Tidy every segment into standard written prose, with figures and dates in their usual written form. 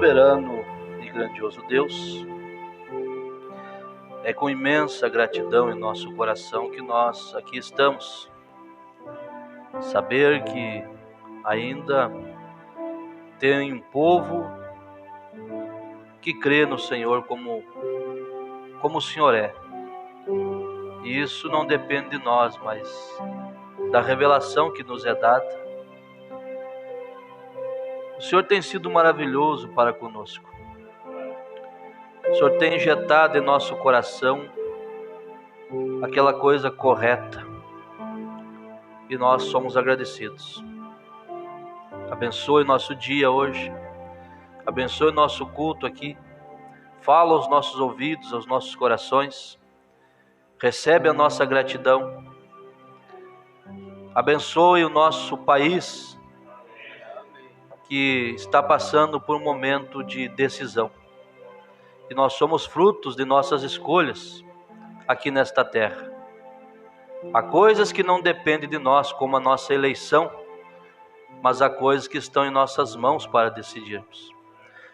soberano e grandioso Deus, é com imensa gratidão em nosso coração que nós aqui estamos. Saber que ainda tem um povo que crê no Senhor como o Senhor é. E isso não depende de nós, mas da revelação que nos é dada. O Senhor tem sido maravilhoso para conosco. O Senhor tem injetado em nosso coração aquela coisa correta. E nós somos agradecidos. Abençoe nosso dia hoje. Abençoe nosso culto aqui. Fala aos nossos ouvidos, aos nossos corações. Recebe a nossa gratidão. Abençoe o nosso país, que está passando por um momento de decisão. E nós somos frutos de nossas escolhas aqui nesta terra. Há coisas que não dependem de nós, como a nossa eleição, mas há coisas que estão em nossas mãos para decidirmos.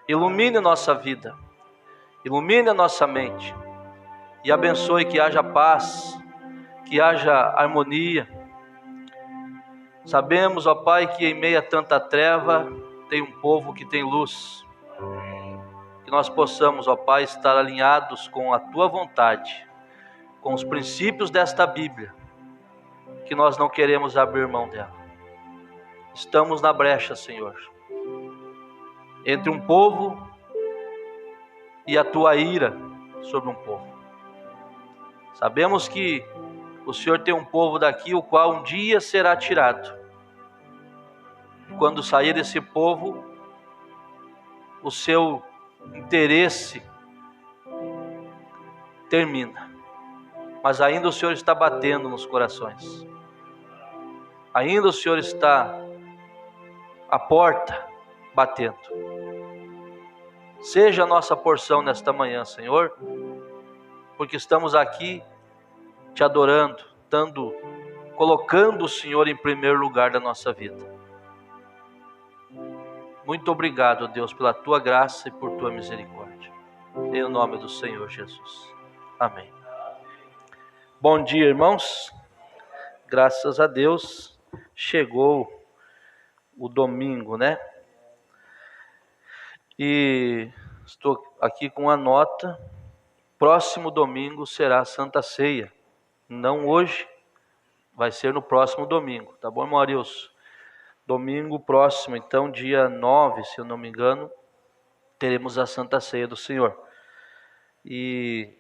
Ilumine a nossa vida, ilumine a nossa mente e abençoe que haja paz, que haja harmonia. Sabemos, ó Pai, que em meio a tanta treva tem um povo que tem luz. Que nós possamos, ó Pai, estar alinhados com a Tua vontade, com os princípios desta Bíblia, que nós não queremos abrir mão dela. Estamos na brecha, Senhor, entre um povo e a Tua ira sobre um povo. Sabemos que o Senhor tem um povo daqui, o qual um dia será tirado. E quando sair desse povo, o seu interesse termina. Mas ainda o Senhor está batendo nos corações. Ainda o Senhor está à porta batendo. Seja a nossa porção nesta manhã, Senhor, porque estamos aqui te adorando, colocando o Senhor em primeiro lugar da nossa vida. Muito obrigado, Deus, pela Tua graça e por Tua misericórdia. Em nome do Senhor Jesus. Amém. Bom dia, irmãos. Graças a Deus, chegou o domingo, né? E estou aqui com a nota. Próximo domingo será a Santa Ceia. Não hoje, vai ser no próximo domingo. Tá bom, irmão Arilson? Domingo próximo, então, dia 9, se eu não me engano, teremos a Santa Ceia do Senhor. E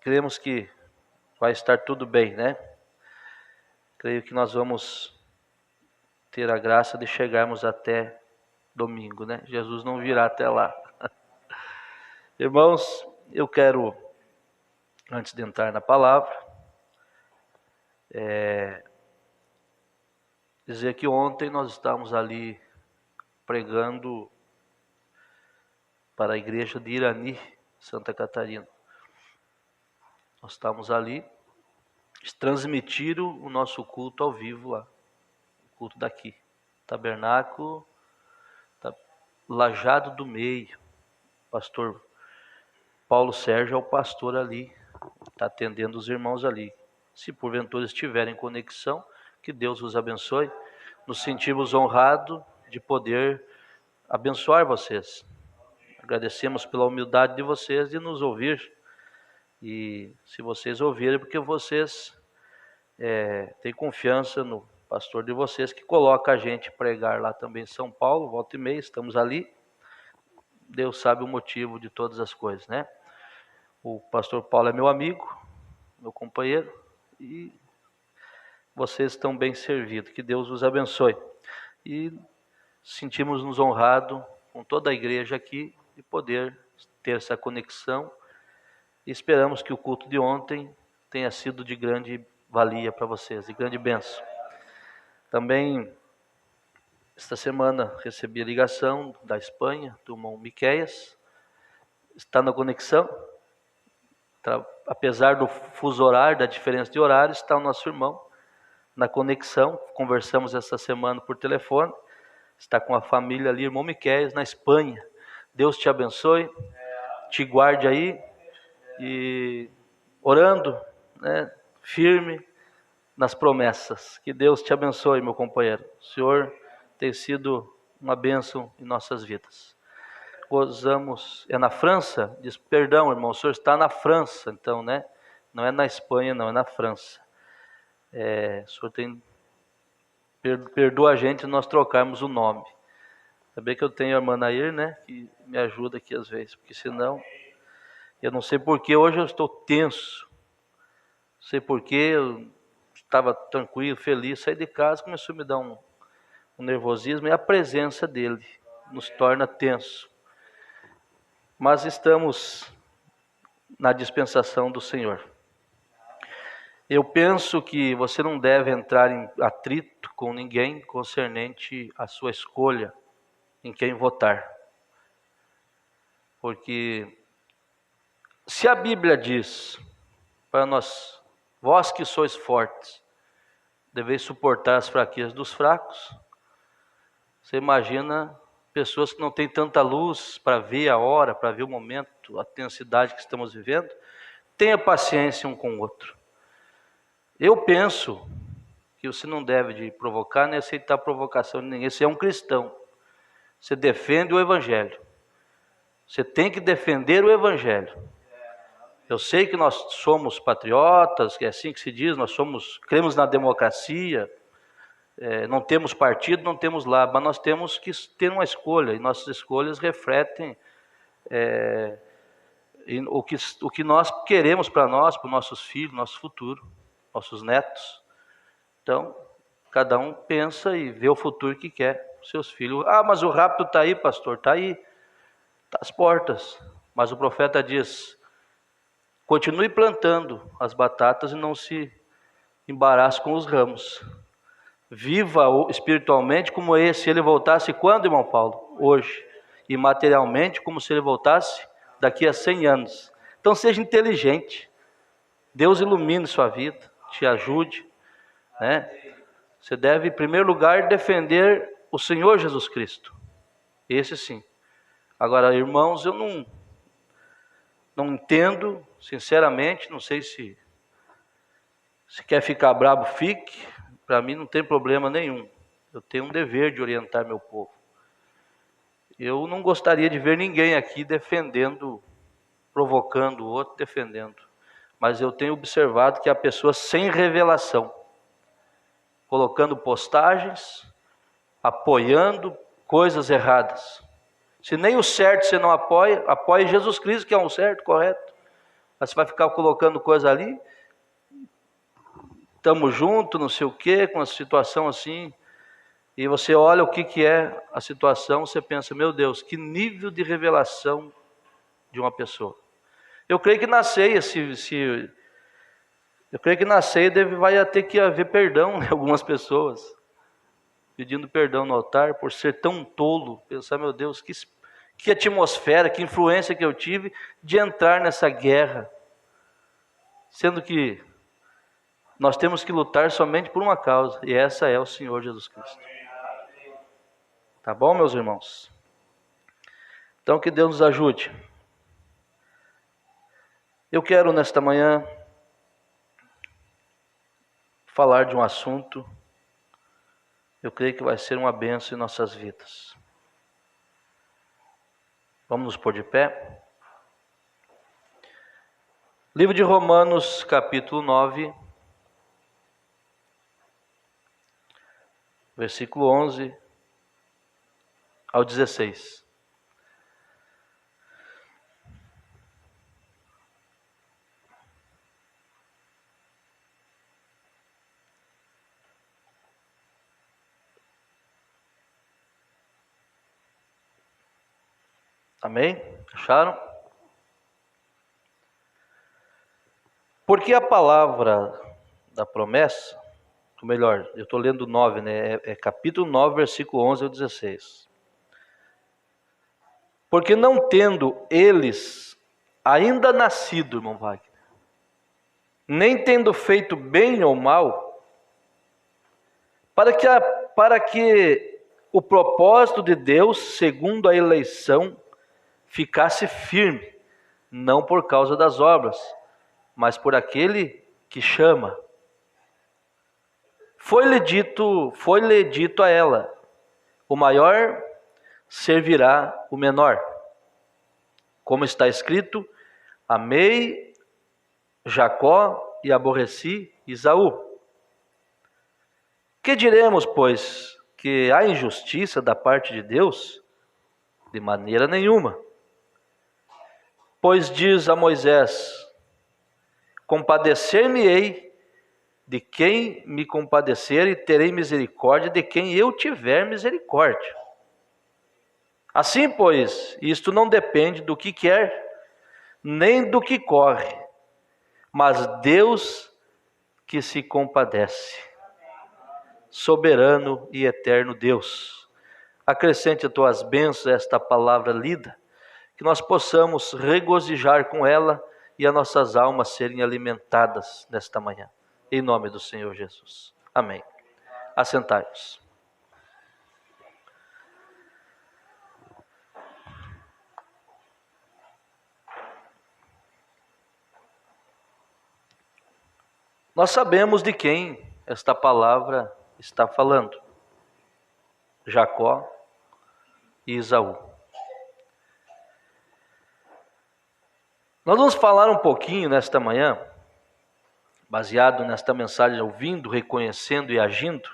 cremos que vai estar tudo bem, né? Creio que nós vamos ter a graça de chegarmos até domingo, né? Jesus não virá até lá. Irmãos, eu quero, antes de entrar na palavra, dizer que ontem nós estávamos ali pregando para a igreja de Irani, Santa Catarina. Nós estávamos ali, eles transmitiram o nosso culto ao vivo lá, o culto daqui, tabernáculo, Lajado do Meio. Pastor Paulo Sérgio é o pastor ali, está atendendo os irmãos ali. Se porventura estiverem em conexão, que Deus os abençoe. Nos sentimos honrados de poder abençoar vocês. Agradecemos pela humildade de vocês de nos ouvir. E se vocês ouvirem, porque vocês têm confiança no pastor de vocês, que coloca a gente pregar lá também em São Paulo, volta e meia, estamos ali. Deus sabe o motivo de todas as coisas, né? O pastor Paulo é meu amigo, meu companheiro, e vocês estão bem servidos. Que Deus os abençoe. E sentimos-nos honrados com toda a igreja aqui de poder ter essa conexão. E esperamos que o culto de ontem tenha sido de grande valia para vocês, de grande bênção. Também, esta semana, recebi a ligação da Espanha, do irmão Miqueias. Está na conexão. Apesar do fuso horário, da diferença de horário, está o nosso irmão na conexão. Conversamos essa semana por telefone. está com a família ali, irmão Miquéias, na Espanha. Deus te abençoe, te guarde aí, e orando, né, firme nas promessas. Que Deus te abençoe, meu companheiro. O Senhor tem sido uma bênção em nossas vidas. Gozamos, é na França? Diz, perdão, irmão, o senhor está na França, então, né? Não é na Espanha, não, é na França. O senhor tem, perdoa a gente nós trocarmos o nome. Também que eu tenho a irmã Nair, né, que me ajuda aqui às vezes, porque senão, eu não sei porque hoje eu estou tenso. Não sei porque eu estava tranquilo, feliz, saí de casa, começou a me dar um nervosismo, e a presença dele nos torna tenso. Mas estamos na dispensação do Senhor. Eu penso que você não deve entrar em atrito com ninguém concernente à sua escolha em quem votar. Porque se a Bíblia diz para nós, vós que sois fortes, deveis suportar as fraquezas dos fracos, você imagina pessoas que não têm tanta luz para ver a hora, para ver o momento, a intensidade que estamos vivendo. Tenha paciência um com o outro. Eu penso que você não deve de provocar nem aceitar provocação de ninguém. Você é um cristão. Você defende o Evangelho. Você tem que defender o Evangelho. Eu sei que nós somos patriotas, que é assim que se diz, cremos na democracia, não temos partido, não temos lado, mas nós temos que ter uma escolha, e nossas escolhas refletem o que nós queremos para nós, para os nossos filhos, nosso futuro, nossos netos. Então, cada um pensa e vê o futuro que quer, seus filhos. Ah, mas o rapto está aí, pastor, está aí, está às portas. Mas o profeta diz, continue plantando as batatas e não se embarace com os ramos. Viva espiritualmente como se ele voltasse quando, irmão Paulo? Hoje. E materialmente como se ele voltasse daqui a 100 anos. Então seja inteligente. Deus ilumine sua vida, te ajude, né? Você deve, em primeiro lugar, defender o Senhor Jesus Cristo. Esse sim. Agora, irmãos, eu não entendo, sinceramente, não sei se quer ficar bravo, fique. Para mim não tem problema nenhum. Eu tenho um dever de orientar meu povo. Eu não gostaria de ver ninguém aqui defendendo, provocando o outro, defendendo. Mas eu tenho observado que há pessoas sem revelação, colocando postagens, apoiando coisas erradas. Se nem o certo você não apoia, apoie Jesus Cristo, que é um certo, correto. Mas você vai ficar colocando coisa ali, estamos juntos, não sei o quê, com uma situação assim, e você olha o que é a situação, você pensa, meu Deus, que nível de revelação de uma pessoa. Eu creio que na ceia, vai ter que haver perdão em algumas pessoas, pedindo perdão no altar por ser tão tolo, pensar, meu Deus, que atmosfera, que influência que eu tive de entrar nessa guerra, sendo que nós temos que lutar somente por uma causa, e essa é o Senhor Jesus Cristo. Tá bom, meus irmãos? Então que Deus nos ajude. Eu quero nesta manhã falar de um assunto, eu creio que vai ser uma bênção em nossas vidas. Vamos nos pôr de pé? Livro de Romanos, capítulo 9, versículo 11 ao 16. Amém? Acharam? Porque a palavra da promessa, ou melhor, eu estou lendo 9, né? Capítulo 9, versículo 11 ao 16. Porque não tendo eles ainda nascido, irmão Wagner, nem tendo feito bem ou mal, para que o propósito de Deus, segundo a eleição, ficasse firme, não por causa das obras, mas por aquele que chama. Foi-lhe dito a ela: o maior servirá o menor. Como está escrito: amei Jacó e aborreci Esaú. Que diremos, pois, que há injustiça da parte de Deus? De maneira nenhuma. Pois diz a Moisés: compadecer-me-ei de quem me compadecer, e terei misericórdia de quem eu tiver misericórdia. Assim, pois, isto não depende do que quer, nem do que corre, mas Deus que se compadece. Soberano e eterno Deus, acrescente as tuas bênçãos a esta palavra lida, que nós possamos regozijar com ela e as nossas almas serem alimentadas nesta manhã. Em nome do Senhor Jesus. Amém. Assentai-vos. Nós sabemos de quem esta palavra está falando: Jacó e Esaú. Nós vamos falar um pouquinho nesta manhã, baseado nesta mensagem, ouvindo, reconhecendo e agindo,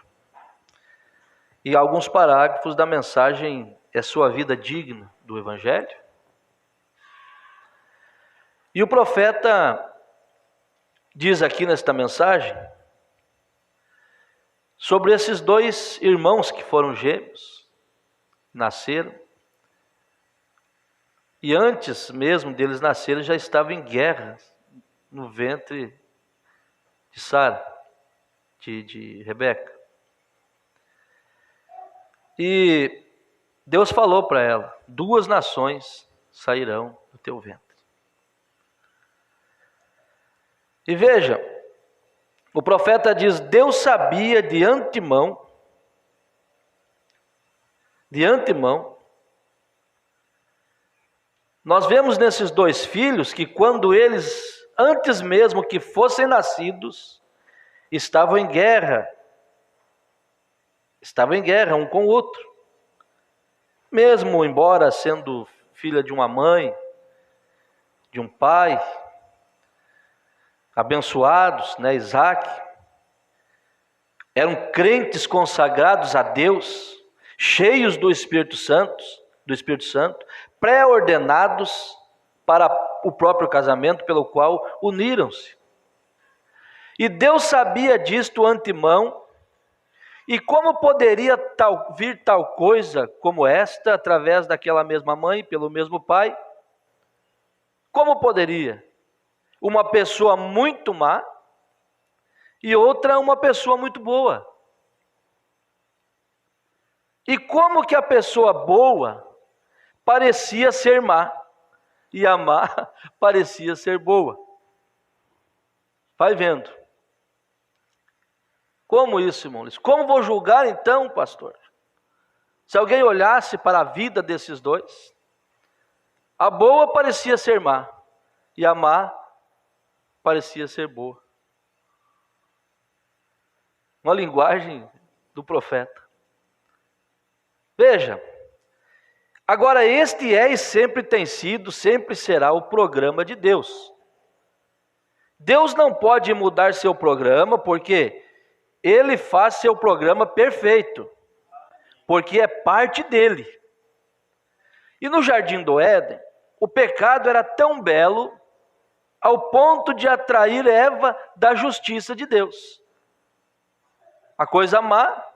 e alguns parágrafos da mensagem: é sua vida digna do Evangelho? E o profeta diz aqui nesta mensagem sobre esses dois irmãos que foram gêmeos, nasceram, e antes mesmo deles nascerem já estavam em guerra no ventre de Sara, de Rebeca. E Deus falou para ela: 2 nações sairão do teu ventre. E veja, o profeta diz: Deus sabia de antemão, nós vemos nesses 2 filhos que quando eles, antes mesmo que fossem nascidos, estavam em guerra um com o outro. Mesmo embora sendo filha de uma mãe, de um pai, abençoados, Isaac, eram crentes consagrados a Deus, cheios do Espírito Santo, pré-ordenados para o próprio casamento, pelo qual uniram-se. E Deus sabia disto antemão. E como poderia vir tal coisa como esta, através daquela mesma mãe, pelo mesmo pai? Como poderia? Uma pessoa muito má e outra uma pessoa muito boa. E como que a pessoa boa parecia ser má e a má parecia ser boa? Vai vendo. Como isso, irmãos? Como vou julgar então, pastor? Se alguém olhasse para a vida desses dois, a boa parecia ser má e a má parecia ser boa. Uma linguagem do profeta. Veja, agora este é e sempre tem sido, sempre será o programa de Deus. Deus não pode mudar seu programa, porque Ele faz seu programa perfeito, porque é parte dele. E no jardim do Éden, o pecado era tão belo ao ponto de atrair Eva da justiça de Deus. A coisa má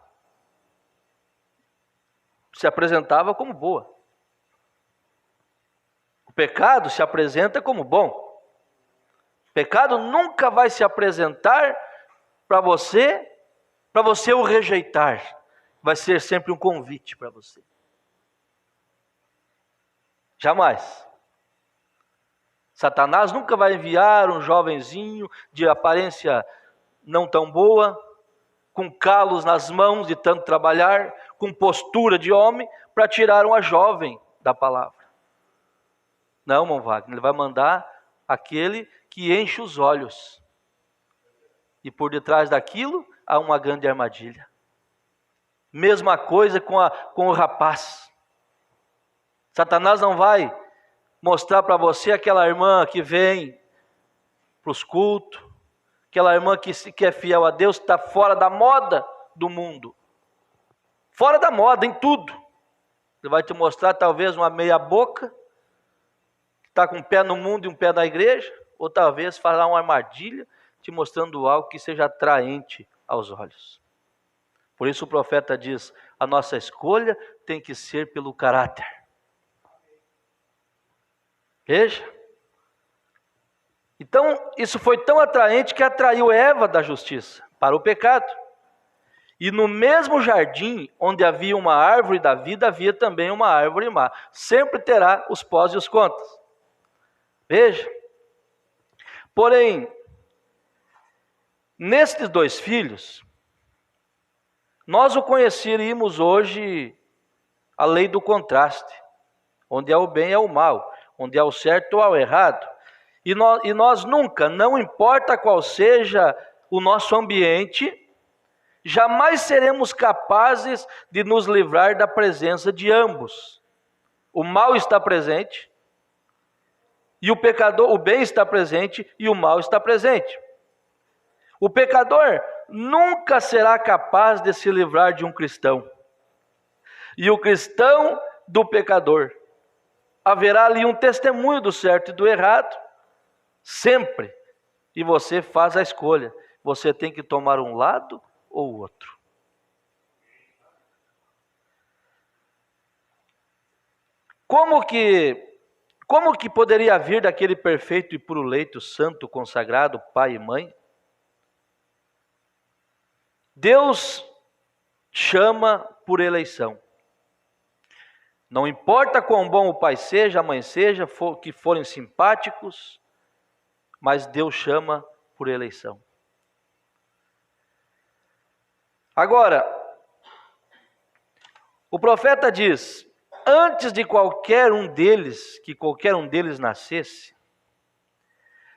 se apresentava como boa. O pecado se apresenta como bom. O pecado nunca vai se apresentar para você o rejeitar. Vai ser sempre um convite para você. Jamais. Satanás nunca vai enviar um jovenzinho de aparência não tão boa com calos nas mãos de tanto trabalhar, com postura de homem, para tirar uma jovem da palavra. Não, irmão Wagner, ele vai mandar aquele que enche os olhos. E por detrás daquilo há uma grande armadilha. Mesma coisa com o rapaz. Satanás não vai mostrar para você aquela irmã que vem para os cultos, aquela irmã que é fiel a Deus, está fora da moda do mundo. Fora da moda em tudo. Ele vai te mostrar talvez uma meia boca, que está com um pé no mundo e um pé na igreja, ou talvez falar uma armadilha, te mostrando algo que seja atraente aos olhos. Por isso o profeta diz, a nossa escolha tem que ser pelo caráter. Veja. Então, isso foi tão atraente que atraiu Eva da justiça para o pecado. E no mesmo jardim, onde havia uma árvore da vida, havia também uma árvore má. Sempre terá os pós e os contras. Veja. Porém, nestes dois filhos, nós o conheceríamos hoje a lei do contraste, onde é o bem e é o mal, onde é o certo ou é o errado. E nós nunca, não importa qual seja o nosso ambiente, jamais seremos capazes de nos livrar da presença de ambos. O mal está presente, e o pecador, o bem está presente, e o mal está presente. O pecador nunca será capaz de se livrar de um cristão. E o cristão do pecador. Haverá ali um testemunho do certo e do errado. Sempre. E você faz a escolha. Você tem que tomar um lado ou o outro. Como que poderia vir daquele perfeito e puro leito santo, consagrado, pai e mãe? Deus chama por eleição. Não importa quão bom o pai seja, a mãe seja, que forem simpáticos, mas Deus chama por eleição. Agora, o profeta diz, antes de que qualquer um deles nascesse,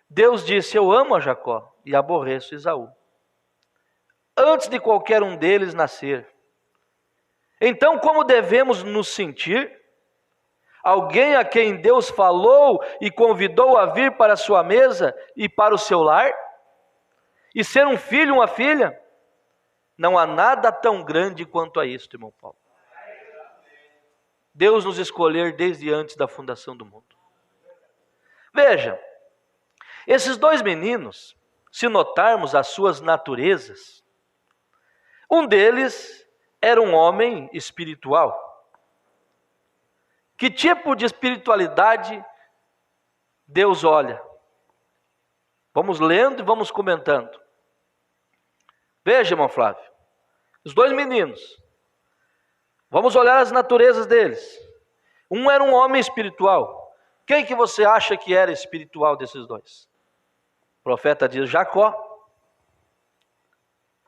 Deus disse, eu amo a Jacó e aborreço Esaú. Antes de qualquer um deles nascer. Então, como devemos nos sentir? Alguém a quem Deus falou e convidou a vir para a sua mesa e para o seu lar? E ser um filho, uma filha? Não há nada tão grande quanto a isto, irmão Paulo. Deus nos escolher desde antes da fundação do mundo. Veja, esses dois meninos, se notarmos as suas naturezas, um deles era um homem espiritual. Que tipo de espiritualidade Deus olha? Vamos lendo e vamos comentando. Veja, irmão Flávio, os dois meninos. Vamos olhar as naturezas deles. Um era um homem espiritual. Quem que você acha que era espiritual desses dois? O profeta diz Jacó.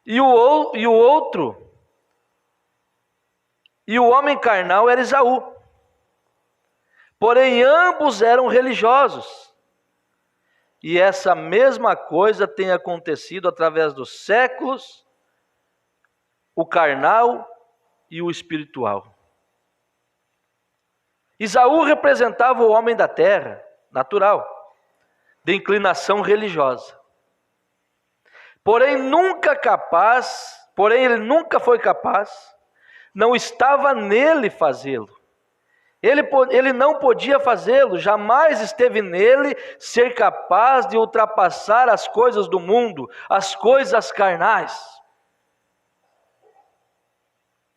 E o homem carnal era Esaú. Porém, ambos eram religiosos. E essa mesma coisa tem acontecido através dos séculos, o carnal e o espiritual. Esaú representava o homem da terra, natural, de inclinação religiosa. Porém, ele nunca foi capaz, não estava nele fazê-lo. Ele não podia fazê-lo, jamais esteve nele ser capaz de ultrapassar as coisas do mundo, as coisas carnais.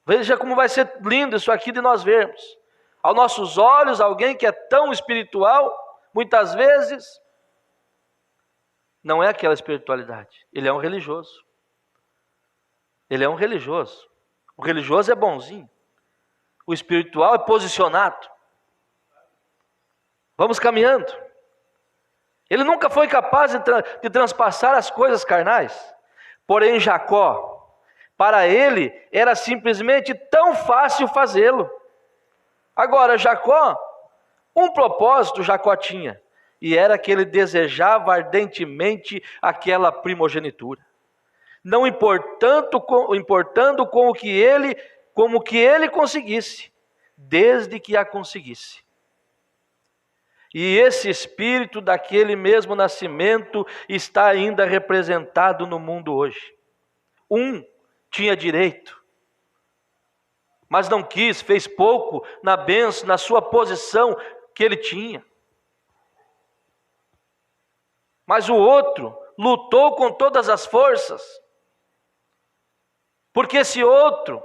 Veja como vai ser lindo isso aqui de nós vermos. Aos nossos olhos, alguém que é tão espiritual, muitas vezes, não é aquela espiritualidade. Ele é um religioso. Ele é um religioso. O religioso é bonzinho. O espiritual é posicionado. Vamos caminhando. Ele nunca foi capaz de transpassar as coisas carnais. Porém, Jacó, Para ele era simplesmente tão fácil fazê-lo. Agora, Jacó, um propósito Jacó tinha, e era que ele desejava ardentemente aquela primogenitura. Não importando com o que ele conseguisse, desde que a conseguisse. E esse espírito daquele mesmo nascimento está ainda representado no mundo hoje. Um tinha direito, mas não quis, fez pouco na bênção, na sua posição que ele tinha. Mas o outro lutou com todas as forças, porque esse outro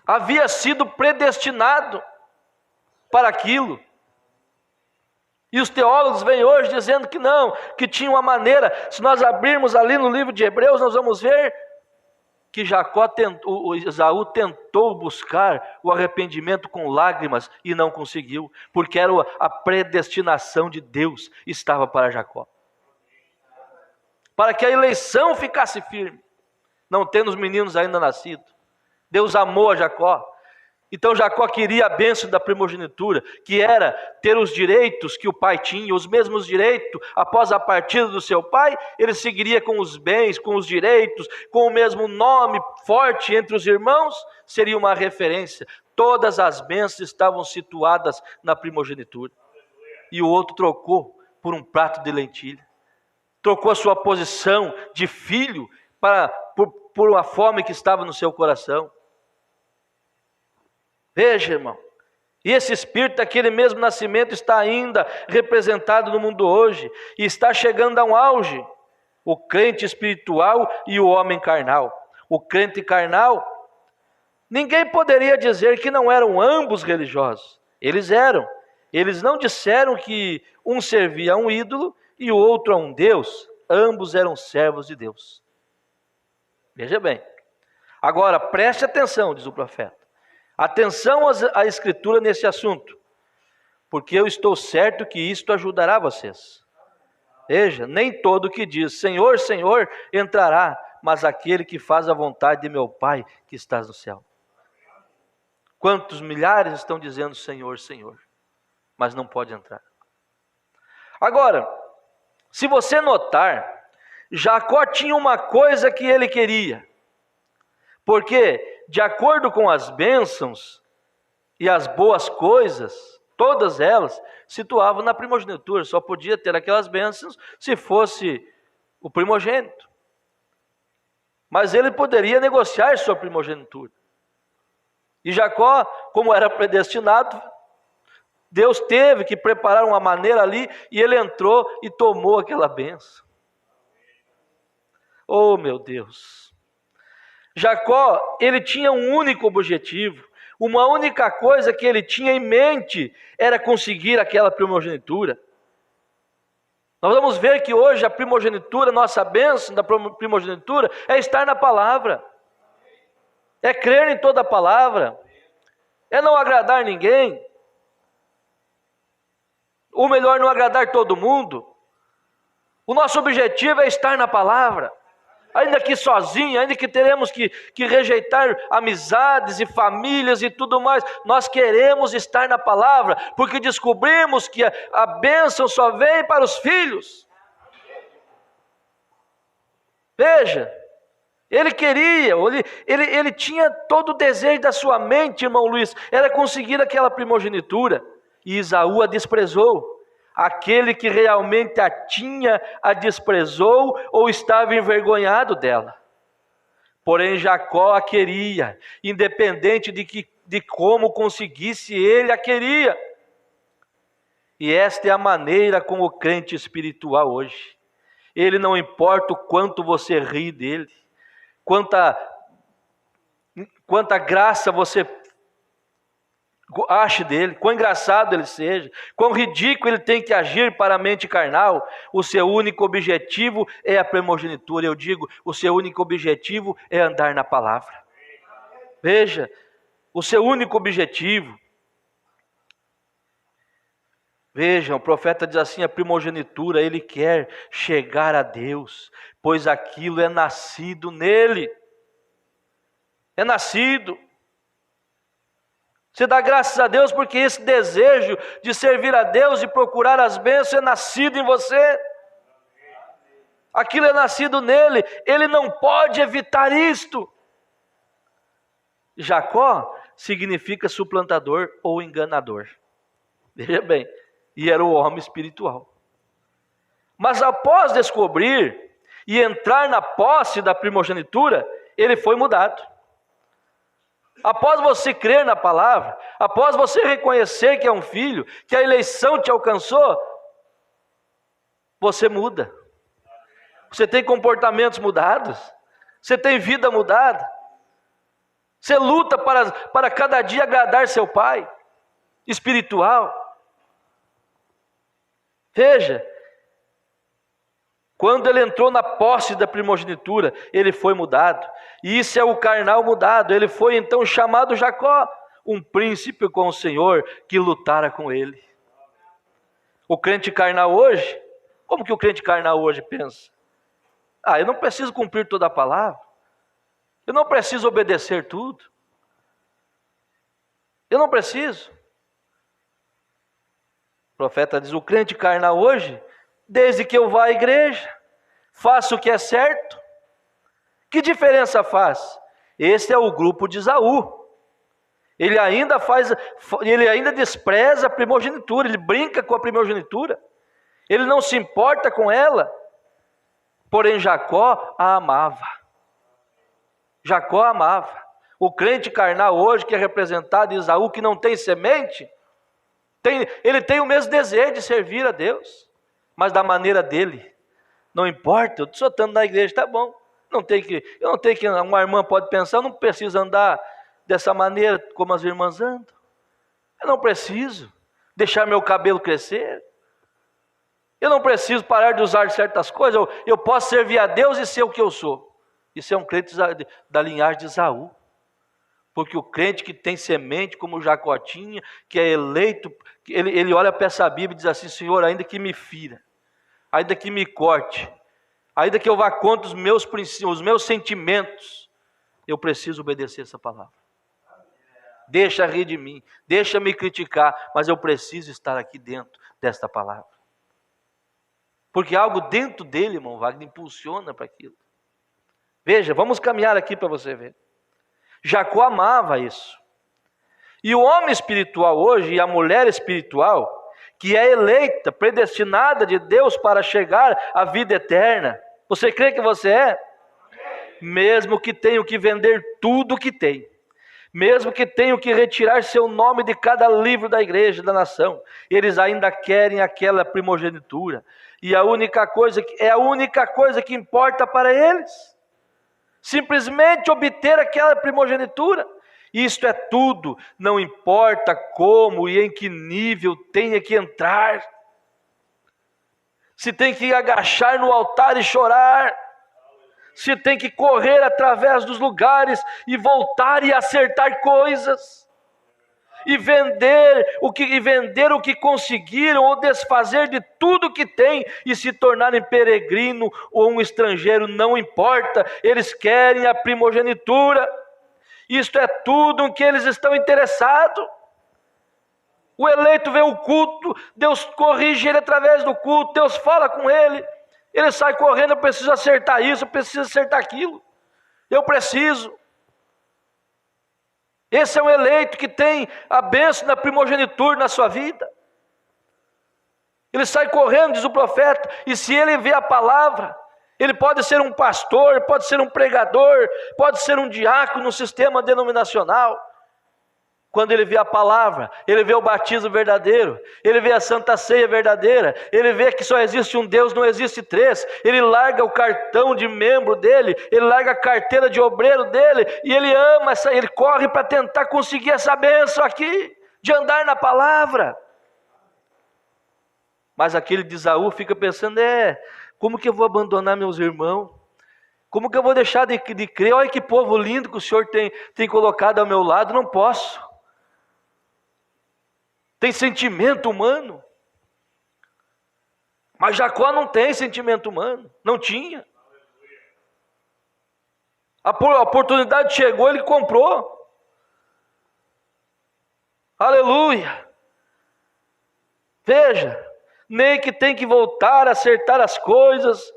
havia sido predestinado para aquilo. E os teólogos vêm hoje dizendo que não, que tinha uma maneira. Se nós abrirmos ali no livro de Hebreus, nós vamos ver que Esaú tentou buscar o arrependimento com lágrimas e não conseguiu, porque era a predestinação de Deus estava para Jacó. Para que a eleição ficasse firme, não tendo os meninos ainda nascido. Deus amou a Jacó. Então Jacó queria a bênção da primogenitura, que era ter os direitos que o pai tinha, os mesmos direitos. Após a partida do seu pai, ele seguiria com os bens, com os direitos, com o mesmo nome forte entre os irmãos, seria uma referência. Todas as bênçãos estavam situadas na primogenitura. E o outro trocou por um prato de lentilha. Trocou a sua posição de filho por uma fome que estava no seu coração. Veja, irmão, e esse espírito daquele mesmo nascimento está ainda representado no mundo hoje, e está chegando a um auge, o crente espiritual e o homem carnal. O crente carnal, ninguém poderia dizer que não eram ambos religiosos, eles eram. Eles não disseram que um servia a um ídolo e o outro a um Deus, ambos eram servos de Deus. Veja bem, agora preste atenção, diz o profeta. Atenção à Escritura nesse assunto, porque eu estou certo que isto ajudará vocês. Veja, nem todo que diz Senhor, Senhor entrará, mas aquele que faz a vontade de meu Pai que estás no céu. Quantos milhares estão dizendo Senhor, Senhor, mas não pode entrar. Agora, se você notar, Jacó tinha uma coisa que ele queria, porque de acordo com as bênçãos e as boas coisas, todas elas situavam na primogenitura. Só podia ter aquelas bênçãos se fosse o primogênito. Mas ele poderia negociar sua primogenitura. E Jacó, como era predestinado, Deus teve que preparar uma maneira ali, e ele entrou e tomou aquela bênção. Oh, meu Deus! Jacó, ele tinha um único objetivo, uma única coisa que ele tinha em mente, era conseguir aquela primogenitura. Nós vamos ver que hoje a primogenitura, nossa bênção da primogenitura, é estar na palavra, é crer em toda a palavra, é não agradar ninguém, ou melhor, não agradar todo mundo. O nosso objetivo é estar na palavra. Ainda que sozinho, ainda que teremos que rejeitar amizades e famílias e tudo mais, nós queremos estar na palavra, porque descobrimos que a bênção só vem para os filhos. Veja, ele queria, ele tinha todo o desejo da sua mente, irmão Luiz, era conseguir aquela primogenitura, e Esaú a desprezou. Aquele que realmente a tinha, a desprezou ou estava envergonhado dela. Porém Jacó a queria, independente de como conseguisse, ele a queria. E esta é a maneira com o crente espiritual hoje. Ele não importa o quanto você ri dele, quanta graça você ache dele, quão engraçado ele seja, quão ridículo ele tem que agir para a mente carnal, o seu único objetivo é a primogenitura. Eu digo, o seu único objetivo é andar na palavra. Veja, o seu único objetivo. Veja, o profeta diz assim, a primogenitura, ele quer chegar a Deus, pois aquilo é nascido nele. é nascido. Você dá graças a Deus porque esse desejo de servir a Deus e procurar as bênçãos é nascido em você. Aquilo é nascido nele, ele não pode evitar isto. Jacó significa suplantador ou enganador. Veja bem, e era o homem espiritual. Mas após descobrir e entrar na posse da primogenitura, ele foi mudado. Após você crer na palavra, após você reconhecer que é um filho, que a eleição te alcançou, você muda. Você tem comportamentos mudados, você tem vida mudada. Você luta para cada dia agradar seu pai espiritual. Veja, quando ele entrou na posse da primogenitura, ele foi mudado. E isso é o carnal mudado. Ele foi então chamado Jacó, um príncipe com o Senhor que lutara com ele. O crente carnal hoje, como que o crente carnal hoje pensa? Eu não preciso cumprir toda a palavra. Eu não preciso obedecer tudo. Eu não preciso. O profeta diz, o crente carnal hoje, desde que eu vá à igreja, faça o que é certo. Que diferença faz? Esse é o grupo de Esaú. Ele ainda despreza a primogenitura, ele brinca com a primogenitura. Ele não se importa com ela. Porém Jacó a amava. Jacó amava. O crente carnal hoje, que é representado em Esaú, que não tem semente, ele tem o mesmo desejo de servir a Deus, mas da maneira dele. Não importa, eu estou estando na igreja, está bom. Eu não tenho que, uma irmã pode pensar, eu não preciso andar dessa maneira como as irmãs andam. Eu não preciso deixar meu cabelo crescer. Eu não preciso parar de usar certas coisas. Eu posso servir a Deus e ser o que eu sou. Isso é um crente da linhagem de Esaú. Porque o crente que tem semente, como o Jacó tinha, que é eleito, ele olha para essa Bíblia e diz assim, Senhor, ainda que me fira, ainda que me corte, ainda que eu vá contra os meus princípios, os meus sentimentos, eu preciso obedecer essa palavra. Deixa rir de mim, deixa me criticar, mas eu preciso estar aqui dentro desta palavra. Porque algo dentro dele, irmão Wagner, impulsiona para aquilo. Veja, vamos caminhar aqui para você ver. Jacó amava isso. E o homem espiritual hoje, e a mulher espiritual, que é eleita, predestinada de Deus para chegar à vida eterna. Você crê que você é? Mesmo que tenha que vender tudo o que tem. Mesmo que tenham que retirar seu nome de cada livro da igreja, da nação, eles ainda querem aquela primogenitura. E a única coisa que importa para eles, simplesmente obter aquela primogenitura. Isto é tudo, não importa como e em que nível tenha que entrar. Se tem que agachar no altar e chorar, se tem que correr através dos lugares e voltar e acertar coisas, e vender o que conseguiram, ou desfazer de tudo que tem e se tornarem peregrino ou um estrangeiro, não importa, eles querem a primogenitura. Isto é tudo em que eles estão interessados. O eleito vê o culto, Deus corrige ele através do culto, Deus fala com ele. Ele sai correndo, eu preciso acertar isso, eu preciso acertar aquilo. Eu preciso. Esse é um eleito que tem a bênção da primogenitura na sua vida. Ele sai correndo, diz o profeta, e se ele vê a palavra, ele pode ser um pastor, pode ser um pregador, pode ser um diácono no sistema denominacional. Quando ele vê a palavra, ele vê o batismo verdadeiro, ele vê a santa ceia verdadeira, ele vê que só existe um Deus, não existe três, ele larga o cartão de membro dele, ele larga a carteira de obreiro dele, e ele ama, ele corre para tentar conseguir essa bênção aqui, de andar na palavra. Mas aquele de Esaú fica pensando, como que eu vou abandonar meus irmãos? Como que eu vou deixar de crer? Olha que povo lindo que o Senhor tem colocado ao meu lado, não posso. Tem sentimento humano. Mas Jacó não tem sentimento humano. Não tinha. A oportunidade chegou, ele comprou. Aleluia. Veja, nem que tem que voltar a acertar as coisas,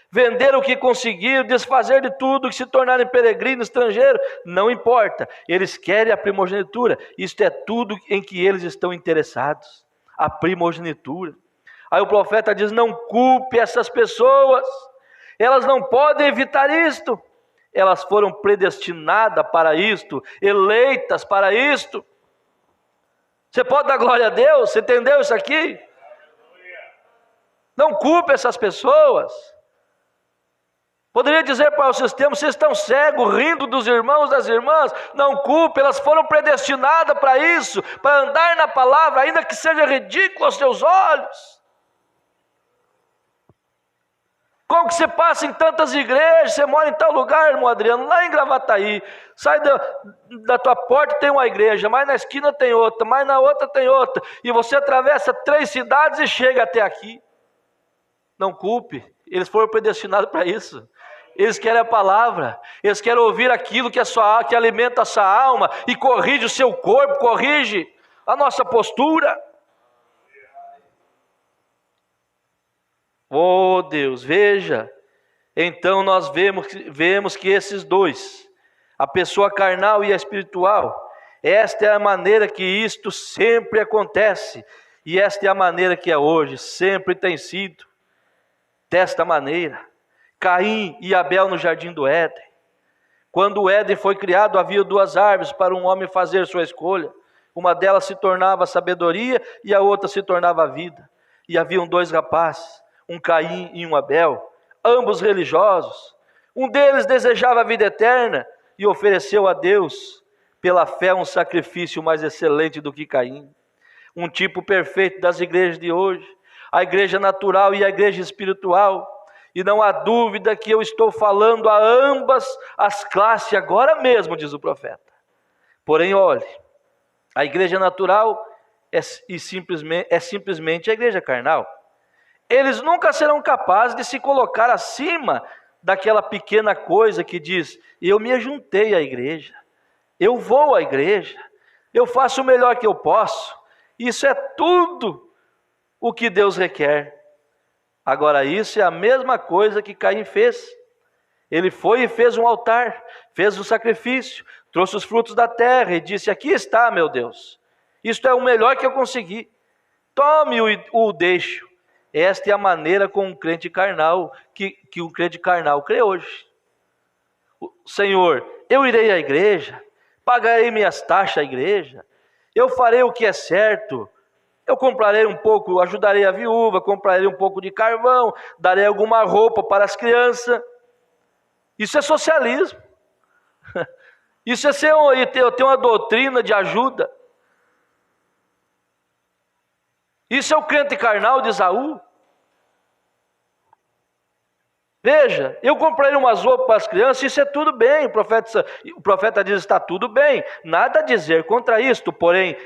vender o que conseguiram, desfazer de tudo, que se tornarem peregrino, estrangeiro, não importa, eles querem a primogenitura. Isto é tudo em que eles estão interessados, a primogenitura. Aí o profeta diz: não culpe essas pessoas, elas não podem evitar isto, elas foram predestinadas para isto, eleitas para isto. Você pode dar glória a Deus? Você entendeu isso aqui? Não culpe essas pessoas. Poderia dizer para o sistema: vocês estão cegos, rindo dos irmãos, das irmãs. Não culpe, elas foram predestinadas para isso, para andar na palavra, ainda que seja ridículo aos seus olhos. Como que você passa em tantas igrejas, você mora em tal lugar, irmão Adriano, lá em Gravataí, sai da tua porta tem uma igreja, mas na esquina tem outra, mas na outra tem outra, e você atravessa 3 cidades e chega até aqui. Não culpe, eles foram predestinados para isso. Eles querem a palavra, eles querem ouvir aquilo que alimenta a sua alma e corrige o seu corpo, corrige a nossa postura. Oh Deus, veja, então nós vemos que esses dois, a pessoa carnal e a espiritual, esta é a maneira que isto sempre acontece, e esta é a maneira que é hoje, sempre tem sido desta maneira. Caim e Abel no jardim do Éden. Quando o Éden foi criado, havia 2 árvores para um homem fazer sua escolha. Uma delas se tornava a sabedoria e a outra se tornava a vida. E haviam 2 rapazes, um Caim e um Abel, ambos religiosos. Um deles desejava a vida eterna e ofereceu a Deus, pela fé, um sacrifício mais excelente do que Caim. Um tipo perfeito das igrejas de hoje, a igreja natural e a igreja espiritual. E não há dúvida que eu estou falando a ambas as classes agora mesmo, diz o profeta. Porém, olhe, a igreja natural é simplesmente a igreja carnal. Eles nunca serão capazes de se colocar acima daquela pequena coisa que diz: eu me ajuntei à igreja, eu vou à igreja, eu faço o melhor que eu posso. Isso é tudo o que Deus requer. Agora, isso é a mesma coisa que Caim fez. Ele foi e fez um altar, fez um sacrifício, trouxe os frutos da terra e disse: aqui está, meu Deus, isto é o melhor que eu consegui, tome-o e o deixo. Esta é a maneira com um crente carnal, que um crente carnal crê hoje. Senhor, eu irei à igreja, pagarei minhas taxas à igreja, eu farei o que é certo, eu comprarei um pouco, ajudarei a viúva, comprarei um pouco de carvão, darei alguma roupa para as crianças. Isso é socialismo. Isso é ter uma doutrina de ajuda. Isso é o crente carnal de Esaú. Veja, eu comprei umas roupas para as crianças, isso é tudo bem. O profeta diz: está tudo bem, nada a dizer contra isto, porém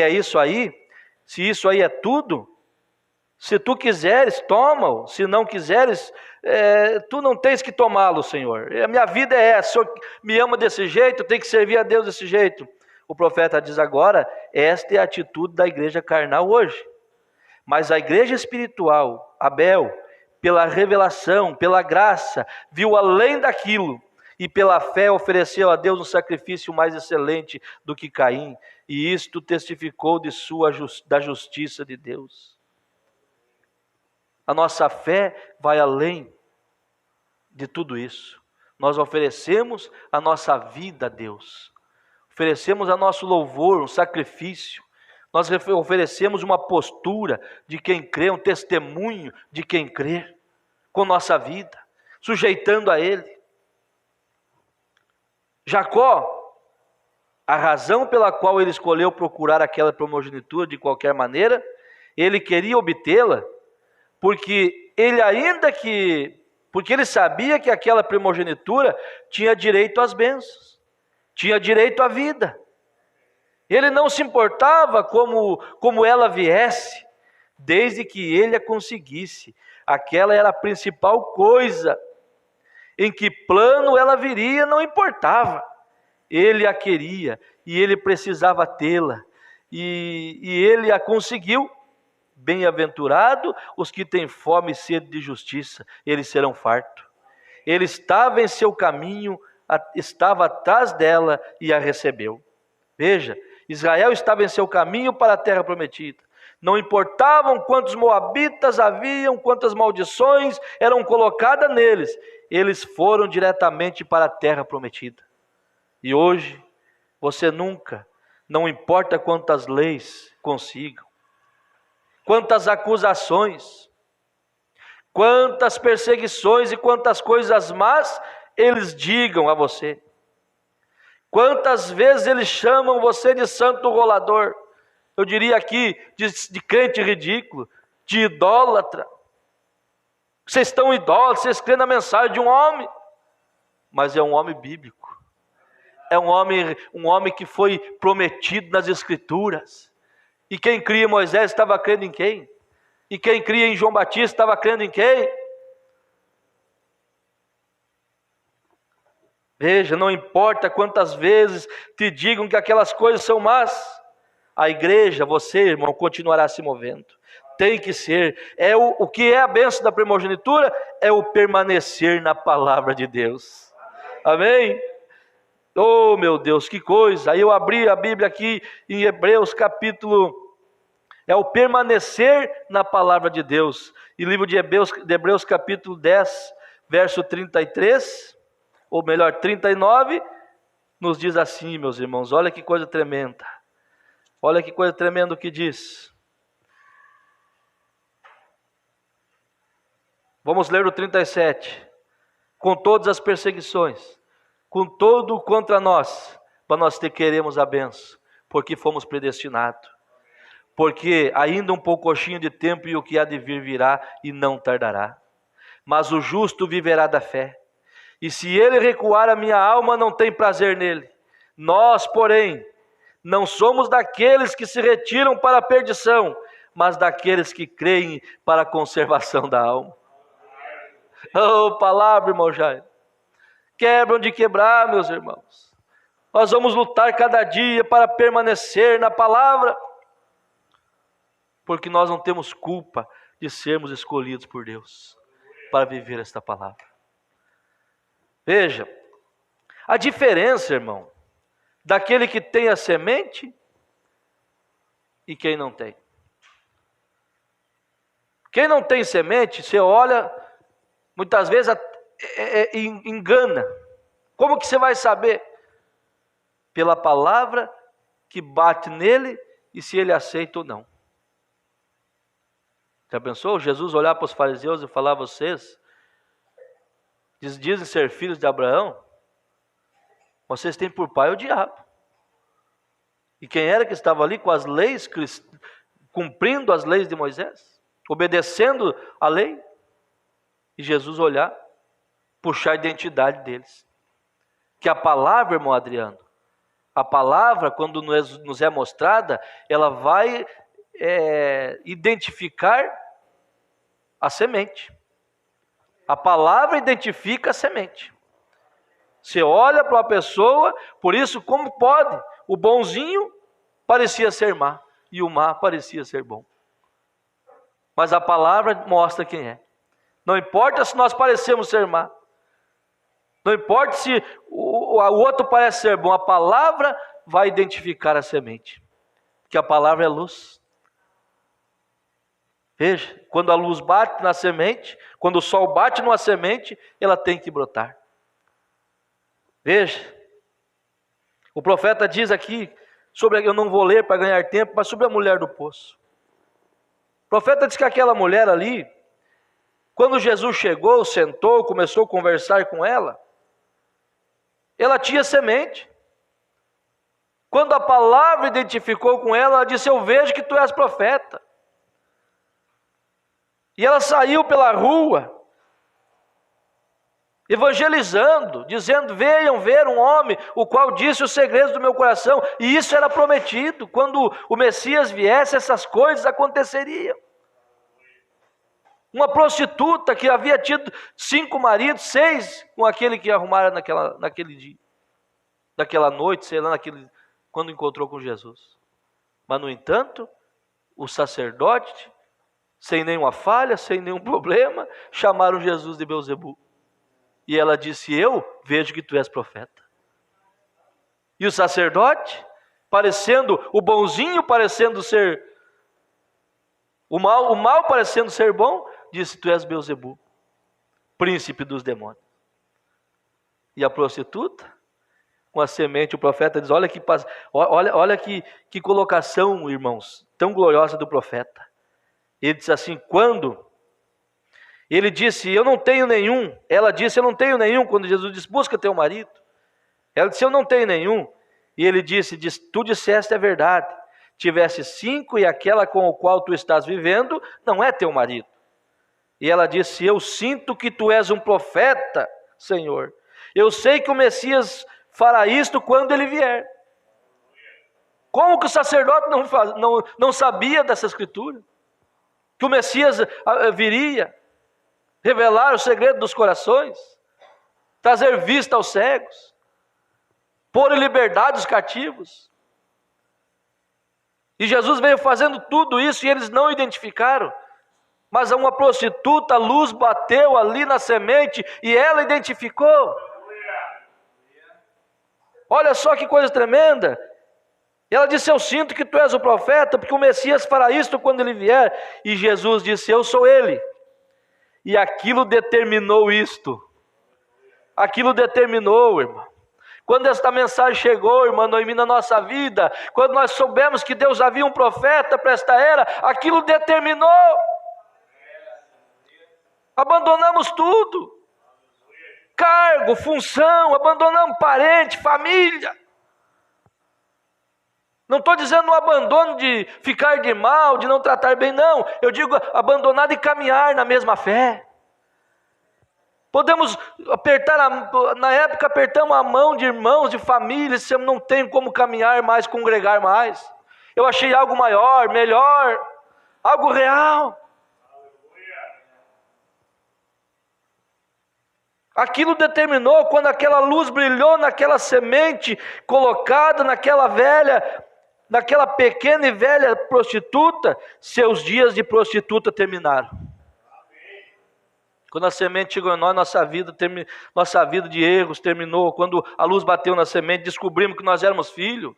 é isso aí. Se isso aí é tudo, se tu quiseres, toma-o. Se não quiseres, tu não tens que tomá-lo, Senhor. A minha vida é essa, o Senhor me ama desse jeito, eu tenho que servir a Deus desse jeito. O profeta diz agora: esta é a atitude da igreja carnal hoje. Mas a igreja espiritual, Abel, pela revelação, pela graça, viu além daquilo, e pela fé ofereceu a Deus um sacrifício mais excelente do que Caim, e isto testificou da justiça de Deus. A nossa fé vai além de tudo isso. Nós oferecemos a nossa vida a Deus, oferecemos a nosso louvor, um sacrifício. Nós oferecemos uma postura de quem crê, um testemunho de quem crê, com nossa vida, sujeitando a Ele. Jacó, a razão pela qual ele escolheu procurar aquela primogenitura de qualquer maneira, ele queria obtê-la, porque ele sabia que aquela primogenitura tinha direito às bênçãos, tinha direito à vida. Ele não se importava como ela viesse, desde que ele a conseguisse. Aquela era a principal coisa. em que plano ela viria não importava. Ele a queria e ele precisava tê-la. E ele a conseguiu. Bem-aventurado os que têm fome e sede de justiça, eles serão fartos. Ele estava em seu caminho, estava atrás dela e a recebeu. Veja, Israel estava em seu caminho para a terra prometida. Não importavam quantos moabitas haviam, quantas maldições eram colocadas neles, eles foram diretamente para a terra prometida. E hoje, você nunca, não importa quantas leis consigam, quantas acusações, quantas perseguições e quantas coisas más eles digam a você. Quantas vezes eles chamam você de santo rolador, eu diria aqui de crente ridículo, de idólatra. Vocês estão idólatras, vocês creem na mensagem de um homem, mas é um homem bíblico. É um homem que foi prometido nas Escrituras. E quem cria em Moisés estava crendo em quem? E quem cria em João Batista estava crendo em quem? Veja, não importa quantas vezes te digam que aquelas coisas são más, a igreja, você, irmão, continuará se movendo. Tem que ser. O que é a bênção da primogenitura? É o permanecer na palavra de Deus. Amém? Oh, meu Deus, que coisa! Aí eu abri a Bíblia aqui em Hebreus capítulo... É o permanecer na palavra de Deus. E livro de Hebreus capítulo 10, verso 33, ou melhor, 39, nos diz assim, meus irmãos, olha que coisa tremenda. Olha que coisa tremenda o que diz. Vamos ler o 37. Com todas as perseguições, com todo contra nós, mas nós te queremos a benção, porque fomos predestinados. Porque ainda um pouquinho de tempo e o que há de vir virá e não tardará. Mas o justo viverá da fé. E se ele recuar, a minha alma não tem prazer nele. Nós, porém, não somos daqueles que se retiram para a perdição, mas daqueles que creem para a conservação da alma. Oh, palavra, irmão Jair. Quebram de quebrar, meus irmãos. Nós vamos lutar cada dia para permanecer na palavra, porque nós não temos culpa de sermos escolhidos por Deus para viver esta palavra. Veja, a diferença, irmão, daquele que tem a semente e quem não tem. Quem não tem semente, você olha, muitas vezes engana. Como que você vai saber? Pela palavra que bate nele e se ele aceita ou não. Já pensou Jesus olhar para os fariseus e falar: vocês dizem ser filhos de Abraão, vocês têm por pai o diabo. E quem era que estava ali com as leis, cumprindo as leis de Moisés, obedecendo a lei? E Jesus olhar, puxar a identidade deles. Que a palavra, irmão Adriano, a palavra, quando nos é mostrada, ela vai identificar a semente. A palavra identifica a semente. Você olha para uma pessoa, por isso, como pode? O bonzinho parecia ser má, e o má parecia ser bom. Mas a palavra mostra quem é. Não importa se nós parecemos ser má, não importa se o outro parece ser bom, a palavra vai identificar a semente, porque a palavra é luz. Veja, quando a luz bate na semente, quando o sol bate numa semente, ela tem que brotar. Veja, o profeta diz aqui, eu não vou ler para ganhar tempo, mas sobre a mulher do poço. O profeta diz que aquela mulher ali, quando Jesus chegou, sentou, começou a conversar com ela tinha semente. Quando a palavra identificou com ela disse: eu vejo que tu és profeta. E ela saiu pela rua, evangelizando, dizendo: venham ver um homem, o qual disse os segredos do meu coração. E isso era prometido, quando o Messias viesse, essas coisas aconteceriam. Uma prostituta que havia tido 5 maridos, 6 com aquele que arrumaram naquele dia, naquela noite, sei lá, quando encontrou com Jesus. Mas, no entanto, o sacerdote, sem nenhuma falha, sem nenhum problema, chamaram Jesus de Beelzebu. E ela disse: eu vejo que tu és profeta. E o sacerdote, parecendo o bonzinho, parecendo ser o mal parecendo ser bom, disse: tu és Beelzebu, príncipe dos demônios. E a prostituta, com a semente, o profeta diz: olha que colocação, irmãos, tão gloriosa do profeta. Ele disse assim: quando ele disse: eu não tenho nenhum, ela disse: eu não tenho nenhum, quando Jesus disse: busca teu marido. Ela disse: eu não tenho nenhum. E ele disse: tu disseste a verdade, tivesse 5 e aquela com o qual tu estás vivendo não é teu marido. E ela disse: eu sinto que tu és um profeta, Senhor. Eu sei que o Messias fará isto quando ele vier. Como que o sacerdote não sabia dessa escritura? Que o Messias viria revelar o segredo dos corações, trazer vista aos cegos, pôr em liberdade os cativos. E Jesus veio fazendo tudo isso e eles não identificaram. Mas uma prostituta, a luz bateu ali na semente e ela identificou. Olha só que coisa tremenda. Ela disse: eu sinto que tu és o profeta, porque o Messias fará isto quando ele vier. E Jesus disse: eu sou ele. E aquilo determinou isto. Aquilo determinou, irmão. Quando esta mensagem chegou, irmão, Noemi, na nossa vida, quando nós soubemos que Deus havia um profeta para esta era, aquilo determinou. Abandonamos tudo. Cargo, função, abandonamos parente, família. Não estou dizendo um abandono de ficar de mal, de não tratar bem, não. Eu digo abandonar de caminhar na mesma fé. Podemos na época apertamos a mão de irmãos, de famílias, se eu não tenho como caminhar mais, congregar mais. Eu achei algo maior, melhor, algo real. Aquilo determinou, quando aquela luz brilhou naquela semente colocada naquela pequena e velha prostituta, seus dias de prostituta terminaram. Quando a semente chegou em nós, nossa vida de erros terminou. Quando a luz bateu na semente, descobrimos que nós éramos filhos.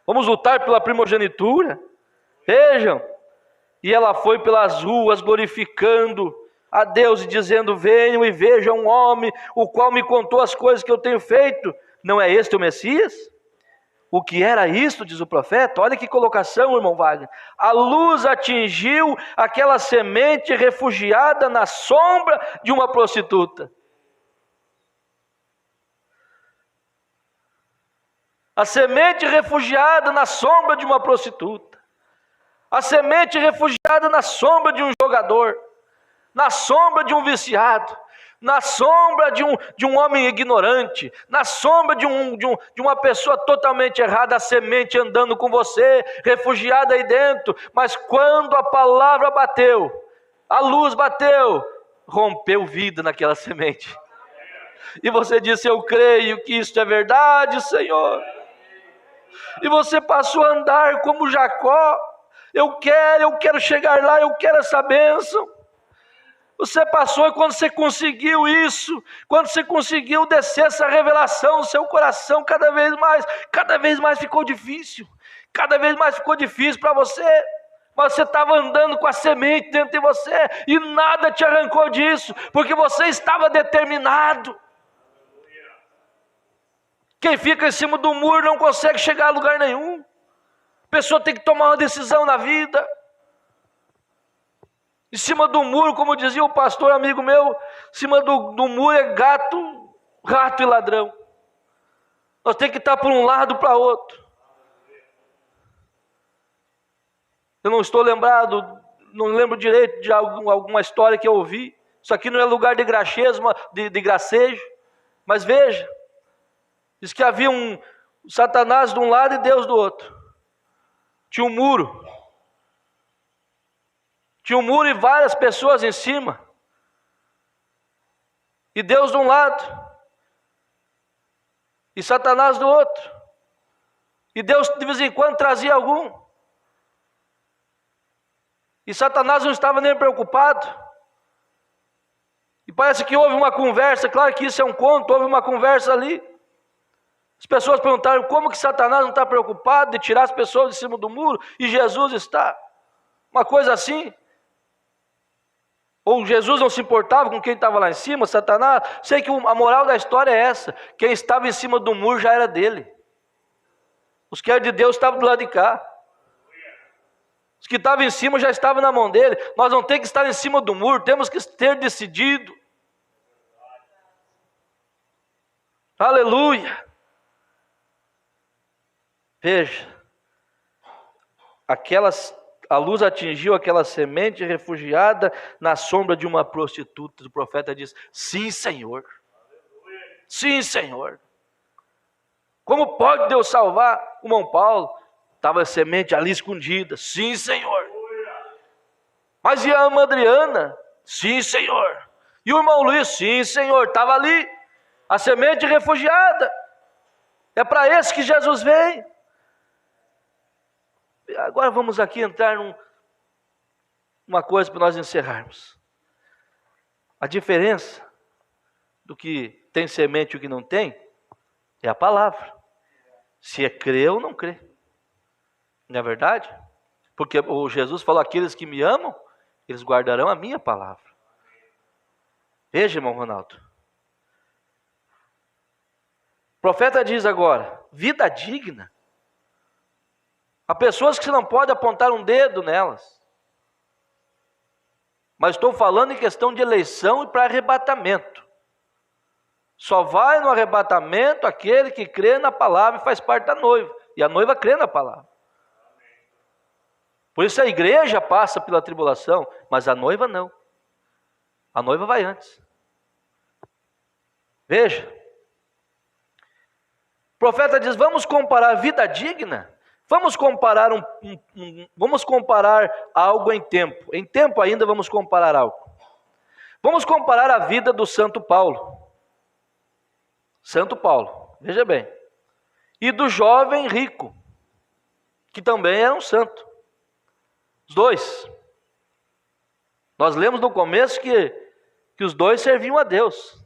Vamos lutar pela primogenitura. Vejam. E ela foi pelas ruas glorificando a Deus e dizendo: venham e vejam um homem, o qual me contou as coisas que eu tenho feito. Não é este o Messias? O que era isto, diz o profeta? Olha que colocação, irmão Wagner. A luz atingiu aquela semente refugiada na sombra de uma prostituta. A semente refugiada na sombra de uma prostituta. A semente refugiada na sombra de um jogador. Na sombra de um viciado. Na sombra de um homem ignorante, na sombra de uma pessoa totalmente errada, a semente andando com você, refugiada aí dentro. Mas quando a palavra bateu, a luz bateu, rompeu vida naquela semente. E você disse: eu creio que isso é verdade, Senhor. E você passou a andar como Jacó. Eu quero chegar lá, eu quero essa bênção. Você passou, e quando você conseguiu isso, quando você conseguiu descer essa revelação no seu coração, cada vez mais ficou difícil. Cada vez mais ficou difícil para você. Mas você estava andando com a semente dentro de você e nada te arrancou disso, porque você estava determinado. Quem fica em cima do muro não consegue chegar a lugar nenhum. A pessoa tem que tomar uma decisão na vida. Em cima do muro, como dizia o pastor amigo meu, em cima do muro é gato, rato e ladrão. Nós temos que estar por um lado para outro. Eu não estou lembrado, não lembro direito de alguma história que eu ouvi. Isso aqui não é lugar de graxesmo, de gracejo. Mas veja, diz que havia um Satanás de um lado e Deus do outro. Tinha um muro. Tinha um muro e várias pessoas em cima. E Deus de um lado. E Satanás do outro. E Deus de vez em quando trazia algum. E Satanás não estava nem preocupado. E parece que houve uma conversa, claro que isso é um conto, houve uma conversa ali. As pessoas perguntaram como que Satanás não está preocupado de tirar as pessoas de cima do muro e Jesus está. Uma coisa assim. Ou Jesus não se importava com quem estava lá em cima, Satanás. Sei que a moral da história é essa. Quem estava em cima do muro já era dele. Os que eram de Deus estavam do lado de cá. Os que estavam em cima já estavam na mão dele. Nós não temos que estar em cima do muro, temos que ter decidido. Aleluia. Veja, a luz atingiu aquela semente refugiada na sombra de uma prostituta. O profeta diz: sim, Senhor. Sim, Senhor. Como pode Deus salvar o irmão Paulo? Estava a semente ali escondida. Sim, Senhor. Mas e a irmã Adriana? Sim, Senhor. E o irmão Luiz? Sim, Senhor. Estava ali. A semente refugiada. É para esse que Jesus vem. Agora vamos aqui entrar numa coisa para nós encerrarmos. A diferença do que tem semente e o que não tem é a palavra. Se é crer ou não crer. Não é verdade? Porque o Jesus falou: aqueles que me amam, eles guardarão a minha palavra. Veja, irmão Ronaldo. O profeta diz agora: vida digna. Há pessoas que você não pode apontar um dedo nelas. Mas estou falando em questão de eleição e para arrebatamento. Só vai no arrebatamento aquele que crê na palavra e faz parte da noiva. E a noiva crê na palavra. Por isso a igreja passa pela tribulação, mas a noiva não. A noiva vai antes. Veja. O profeta diz: vamos comparar vida digna. Vamos comparar vamos comparar algo em tempo. Em tempo ainda vamos comparar algo. Vamos comparar a vida do Santo Paulo. Santo Paulo, veja bem. E do jovem rico, que também era um santo. Os dois. Nós lemos no começo que os dois serviam a Deus.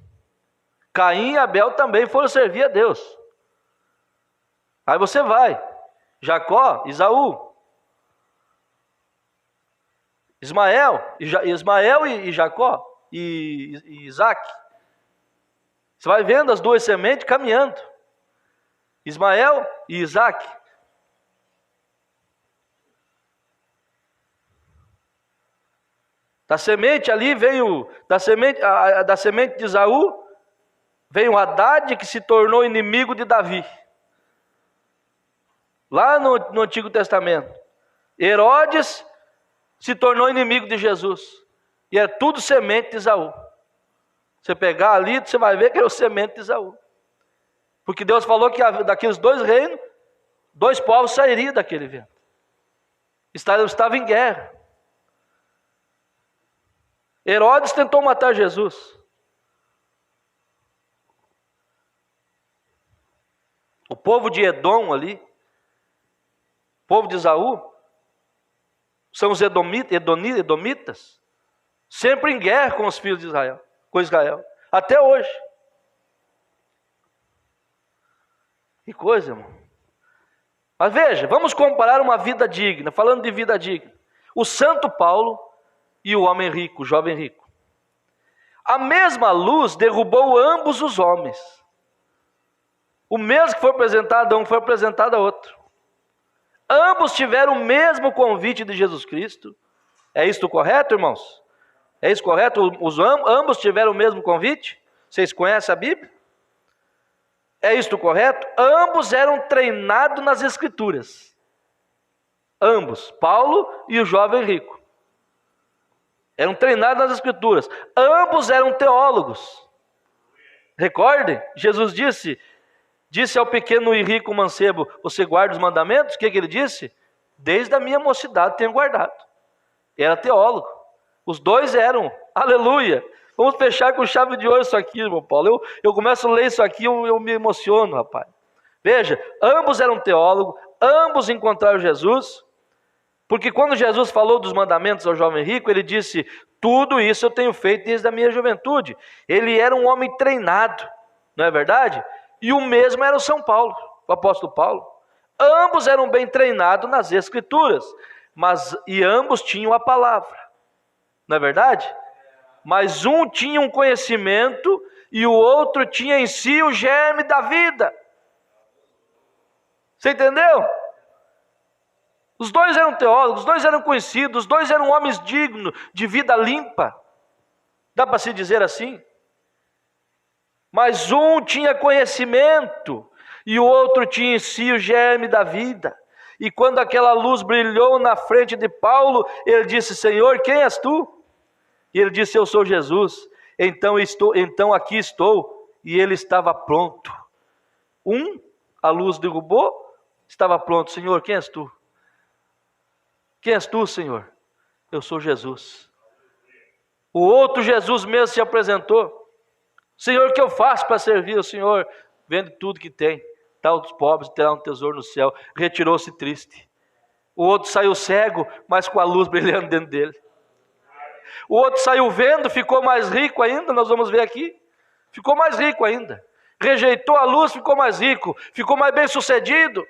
Caim e Abel também foram servir a Deus. Aí você vai. Jacó, Esaú, Ismael e Jacó e Isaac. Você vai vendo as duas sementes caminhando. Ismael e Isaac. Da semente ali veio, da semente de Esaú, veio Haddad, que se tornou inimigo de Davi. Lá no Antigo Testamento. Herodes se tornou inimigo de Jesus. E é tudo semente de Esaú. Você pegar ali, você vai ver que é o semente de Esaú. Porque Deus falou que daqueles dois reinos, dois povos sairiam daquele vento. Estava em guerra. Herodes tentou matar Jesus. O povo de Edom ali, o povo de Esaú, são os edomitas, sempre em guerra com os filhos de Israel, com Israel, até hoje. Que coisa, irmão. Mas veja, vamos comparar uma vida digna, falando de vida digna. O Santo Paulo e o homem rico, o jovem rico. A mesma luz derrubou ambos os homens. O mesmo que foi apresentado a um foi apresentado a outro. Ambos tiveram o mesmo convite de Jesus Cristo. É isto correto, irmãos? É isso correto? Ambos tiveram o mesmo convite? Vocês conhecem a Bíblia? É isto correto? Ambos eram treinados nas Escrituras. Ambos, Paulo e o jovem rico. Eram treinados nas Escrituras. Ambos eram teólogos. Recordem, Jesus disse ao pequeno e rico mancebo: você guarda os mandamentos? O que ele disse? Desde a minha mocidade tenho guardado. Era teólogo. Os dois eram. Aleluia. Vamos fechar com chave de ouro isso aqui, irmão Paulo. Eu começo a ler isso aqui, eu me emociono, rapaz. Veja, ambos eram teólogos, ambos encontraram Jesus, porque quando Jesus falou dos mandamentos ao jovem rico, ele disse: tudo isso eu tenho feito desde a minha juventude. Ele era um homem treinado, não é verdade? E o mesmo era o São Paulo, o apóstolo Paulo. Ambos eram bem treinados nas Escrituras, e ambos tinham a palavra, não é verdade? Mas um tinha um conhecimento e o outro tinha em si o germe da vida. Você entendeu? Os dois eram teólogos, os dois eram conhecidos, os dois eram homens dignos, de vida limpa. Dá para se dizer assim? Mas um tinha conhecimento e o outro tinha em si o germe da vida. E quando aquela luz brilhou na frente de Paulo, ele disse: Senhor, quem és tu? E ele disse: eu sou Jesus. Então aqui estou. E ele estava pronto. A luz derrubou, estava pronto. Senhor, quem és tu? Quem és tu, Senhor? Eu sou Jesus. O outro Jesus mesmo se apresentou. Senhor, o que eu faço para servir o Senhor? Vende tudo que tem, dá aos pobres, terá um tesouro no céu. Retirou-se triste. O outro saiu cego, mas com a luz brilhando dentro dele. O outro saiu vendo, ficou mais rico ainda, nós vamos ver aqui. Ficou mais rico ainda. Rejeitou a luz, ficou mais rico, ficou mais bem sucedido.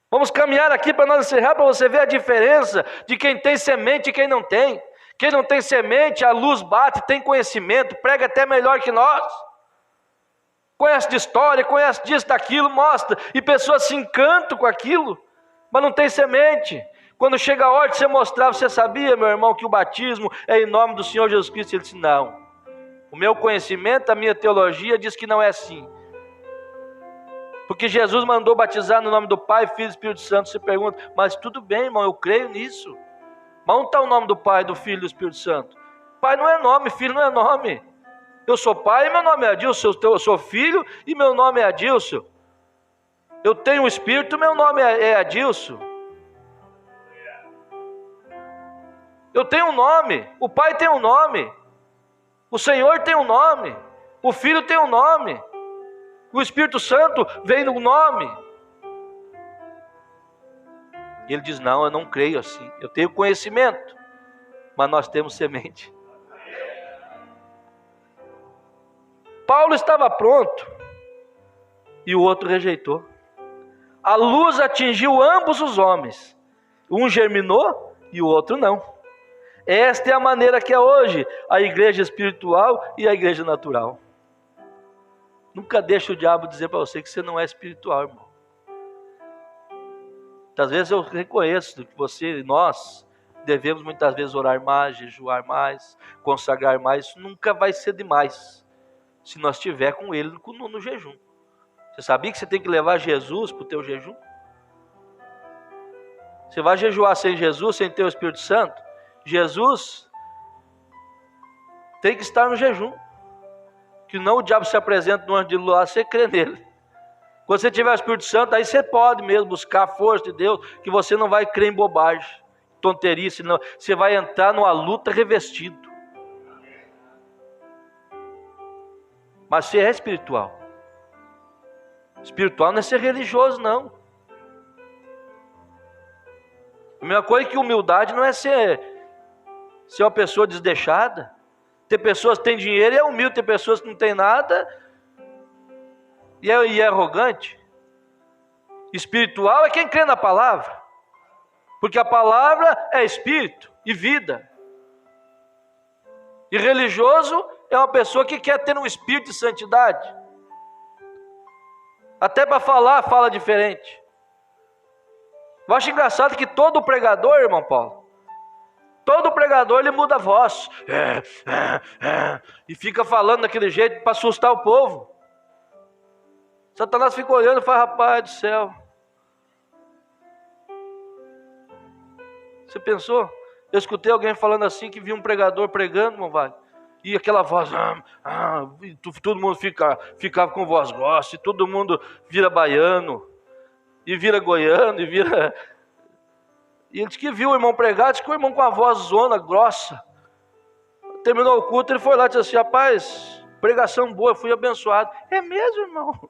Vamos caminhar aqui para nós encerrar, para você ver a diferença de quem tem semente e quem não tem. Quem não tem semente, a luz bate, tem conhecimento, prega até melhor que nós. Conhece de história, conhece disso, daquilo, mostra. E pessoas se encantam com aquilo, mas não tem semente. Quando chega a hora de você mostrar, você sabia, meu irmão, que o batismo é em nome do Senhor Jesus Cristo? Ele disse: não. O meu conhecimento, a minha teologia diz que não é assim. Porque Jesus mandou batizar no nome do Pai, Filho e Espírito Santo. Você pergunta: mas tudo bem, irmão, eu creio nisso. Mas onde está o nome do Pai, do Filho e do Espírito Santo? Pai não é nome, Filho não é nome. Eu sou pai e meu nome é Adilson. Eu sou filho e meu nome é Adilson. Eu tenho um Espírito, meu nome é Adilson. Eu tenho um nome, o Pai tem um nome, o Senhor tem um nome, o Filho tem um nome, o Espírito Santo vem no nome. E ele diz: não, eu não creio assim. Eu tenho conhecimento, mas nós temos semente. Paulo estava pronto e o outro rejeitou. A luz atingiu ambos os homens. Um germinou e o outro não. Esta é a maneira que é hoje a igreja espiritual e a igreja natural. Nunca deixe o diabo dizer para você que você não é espiritual, irmão. Muitas vezes eu reconheço que você e nós devemos muitas vezes orar mais, jejuar mais, consagrar mais. Isso nunca vai ser demais se nós estiver com ele no jejum. Você sabia que você tem que levar Jesus para o teu jejum? Você vai jejuar sem Jesus, sem ter o Espírito Santo? Jesus tem que estar no jejum. Que não o diabo se apresenta no anjo de luz, você crê nele. Quando você tiver o Espírito Santo, aí você pode mesmo buscar a força de Deus, que você não vai crer em bobagem, tonterice, não. Você vai entrar numa luta revestido. Mas você é espiritual. Espiritual não é ser religioso, não. A mesma coisa que humildade não é ser uma pessoa desleixada. Tem pessoas que têm dinheiro e é humilde, tem pessoas que não têm nada e é arrogante. Espiritual é quem crê na palavra, porque a palavra é espírito e vida. E religioso é uma pessoa que quer ter um espírito de santidade. Até para falar, fala diferente. Eu acho engraçado que todo pregador, irmão Paulo, todo pregador ele muda a voz. E fica falando daquele jeito para assustar o povo. Satanás fica olhando e fala: rapaz do céu. Você pensou? Eu escutei alguém falando assim, que viu um pregador pregando, irmão Vale. E aquela voz, todo mundo ficava com voz grossa, e todo mundo vira baiano, e vira goiano, e vira... E ele disse que viu o irmão pregar, disse que o irmão com a voz zona, grossa. Terminou o culto, ele foi lá e disse assim: rapaz, pregação boa, fui abençoado. É mesmo, irmão?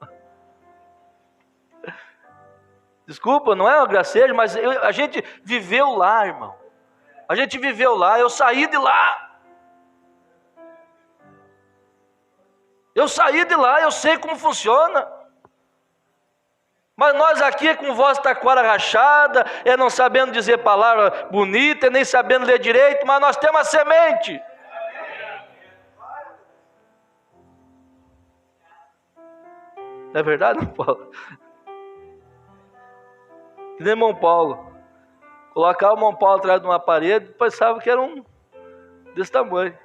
Desculpa, não é uma gracejo, mas a gente viveu lá, irmão. A gente viveu lá, eu saí de lá. Eu saí de lá, eu sei como funciona. Mas nós aqui com voz taquara rachada, não sabendo dizer palavra bonita, nem sabendo ler direito, mas nós temos a semente. Não é verdade, irmão Paulo? Que nem irmão Paulo. Colocava o irmão Paulo atrás de uma parede, pensava que era um desse tamanho.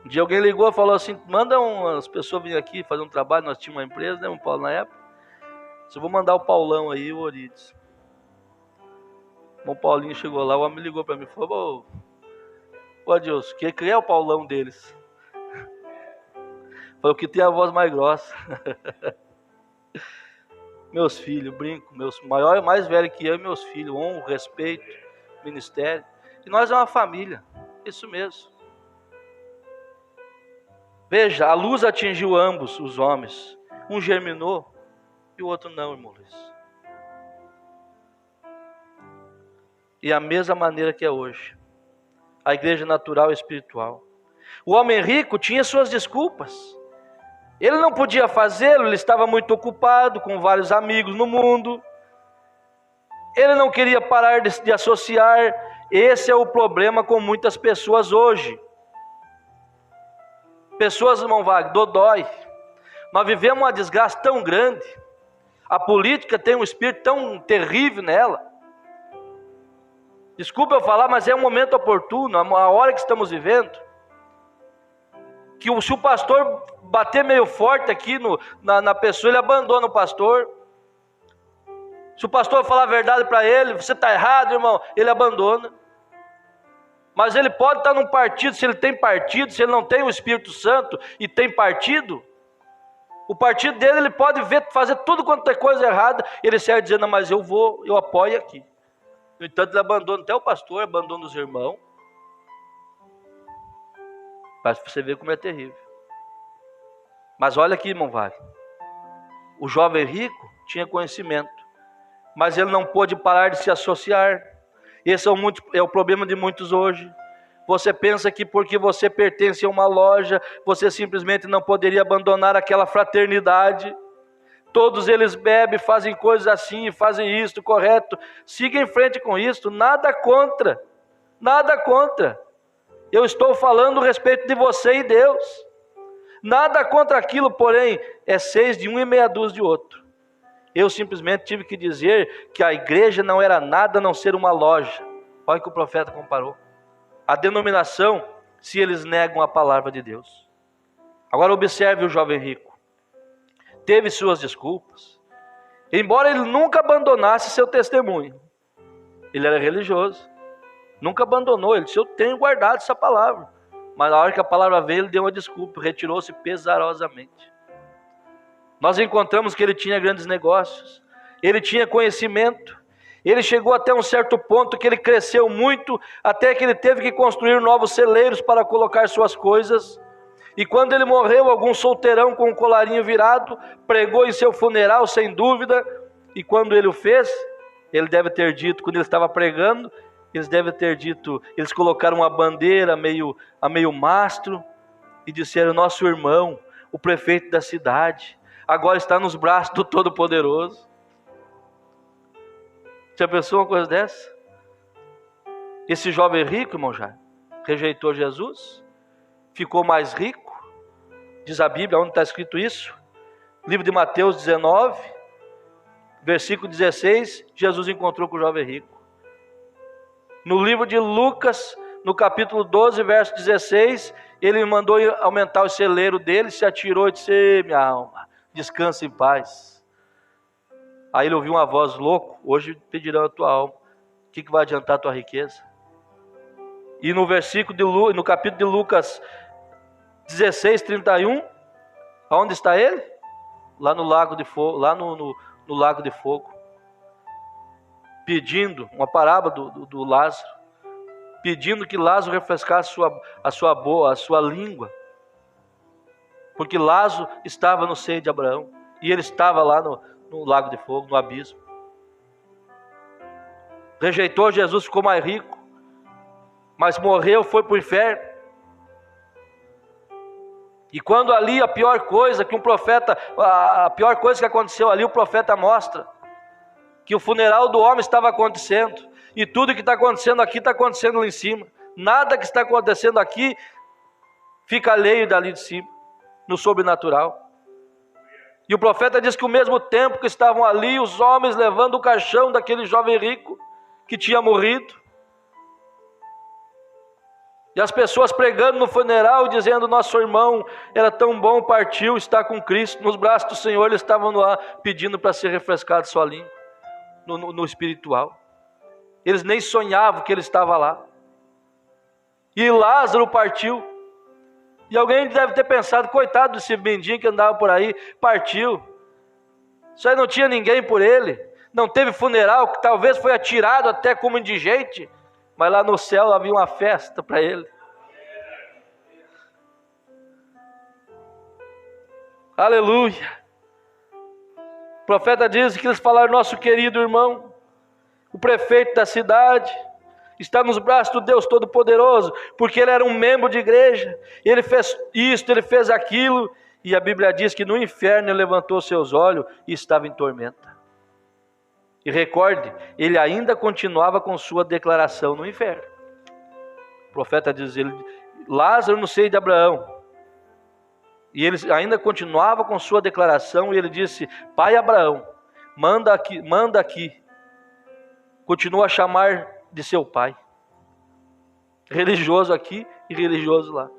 Um dia alguém ligou e falou assim: manda umas pessoas virem aqui fazer um trabalho. Nós tínhamos uma empresa, né, irmão Paulo, na época. Eu vou mandar o Paulão aí, o Orides. O irmão Paulinho chegou lá, o homem ligou para mim e falou: ô Deus, que é o Paulão deles? Falou que tem a voz mais grossa. Meus filhos, brinco, meus maior, mais velho que eu e meus filhos, honro, respeito, ministério. E nós é uma família, isso mesmo. Veja, a luz atingiu ambos os homens. Um germinou e o outro não, irmão Luiz. E a mesma maneira que é hoje. A igreja natural e espiritual. O homem rico tinha suas desculpas. Ele não podia fazê-lo, ele estava muito ocupado com vários amigos no mundo. Ele não queria parar de associar. Esse é o problema com muitas pessoas hoje. Pessoas, irmão Wagner, dodói. Nós vivemos uma desgraça tão grande. A política tem um espírito tão terrível nela. Desculpa eu falar, mas é um momento oportuno, a hora que estamos vivendo. Que se o pastor bater meio forte aqui na pessoa, ele abandona o pastor. Se o pastor falar a verdade para ele, você está errado, irmão, ele abandona. Mas ele pode estar num partido, se ele tem partido, se ele não tem o Espírito Santo e tem partido, o partido dele, ele pode fazer tudo quanto é coisa errada, ele sai dizendo: não, mas eu apoio aqui. No entanto, ele abandona até o pastor, abandona os irmãos. Para você ver como é terrível. Mas olha aqui, irmão Wagner. O jovem rico tinha conhecimento, mas ele não pôde parar de se associar. Esse é o problema de muitos hoje. Você pensa que porque você pertence a uma loja, você simplesmente não poderia abandonar aquela fraternidade. Todos eles bebem, fazem coisas assim, fazem isso, correto. Siga em frente com isso, nada contra. Nada contra. Eu estou falando a respeito de você e Deus. Nada contra aquilo, porém, é 6 de um e meia dúzia de outro. Eu simplesmente tive que dizer que a igreja não era nada a não ser uma loja. Olha o que o profeta comparou. A denominação, se eles negam a palavra de Deus. Agora observe o jovem rico. Teve suas desculpas. Embora ele nunca abandonasse seu testemunho. Ele era religioso. Nunca abandonou. Ele disse: eu tenho guardado essa palavra. Mas na hora que a palavra veio, ele deu uma desculpa. Retirou-se pesarosamente. Nós encontramos que ele tinha grandes negócios. Ele tinha conhecimento. Ele chegou até um certo ponto que ele cresceu muito, até que ele teve que construir novos celeiros para colocar suas coisas. E quando ele morreu, algum solteirão com um colarinho virado pregou em seu funeral, sem dúvida. E quando ele o fez, ele deve ter dito, quando ele estava pregando, eles colocaram uma bandeira a meio mastro e disseram: nosso irmão, o prefeito da cidade, agora está nos braços do Todo-Poderoso. Já pensou uma coisa dessa? Esse jovem rico, irmão, já rejeitou Jesus, ficou mais rico. Diz a Bíblia, onde está escrito isso? Livro de Mateus 19, versículo 16, Jesus encontrou com o jovem rico. No livro de Lucas, no capítulo 12, verso 16, ele mandou aumentar o celeiro dele, se atirou e disse: minha alma, descansa em paz. Aí ele ouviu uma voz: louco, hoje pedirão a tua alma. O que vai adiantar a tua riqueza? E no capítulo de Lucas 16, 31, aonde está ele? Lá no lago de fogo, lá no lago de fogo. pedindo, uma parábola do Lázaro, pedindo que Lázaro refrescasse a sua língua, porque Lázaro estava no seio de Abraão, e ele estava lá no lago de fogo, no abismo. Rejeitou Jesus, ficou mais rico, mas morreu, foi para o inferno. E quando ali a pior coisa que a pior coisa que aconteceu ali, o profeta mostra que o funeral do homem estava acontecendo, e tudo que está acontecendo aqui está acontecendo lá em cima. Nada que está acontecendo aqui fica alheio dali de cima, no sobrenatural. E o profeta diz que ao mesmo tempo que estavam ali os homens levando o caixão daquele jovem rico que tinha morrido, e as pessoas pregando no funeral, dizendo: nosso irmão era tão bom, partiu, está com Cristo, nos braços do Senhor. Eles estavam lá pedindo para ser refrescado sua língua, no espiritual. Eles nem sonhavam que ele estava lá. E Lázaro partiu. E alguém deve ter pensado: coitado desse mendigo que andava por aí, partiu. Isso aí não tinha ninguém por ele, não teve funeral, que talvez foi atirado até como indigente, mas lá no céu havia uma festa para ele. Aleluia. O profeta diz que eles falaram: nosso querido irmão, o prefeito da cidade, está nos braços do Deus Todo-Poderoso, porque ele era um membro de igreja, ele fez isto, ele fez aquilo, e a Bíblia diz que no inferno ele levantou seus olhos e estava em tormenta. E recorde, ele ainda continuava com sua declaração no inferno. O profeta diz: Lázaro no seio de Abraão. E ele ainda continuava com sua declaração, e ele disse: pai Abraão, manda aqui. Continua a chamar de seu pai. Religioso aqui e religioso lá.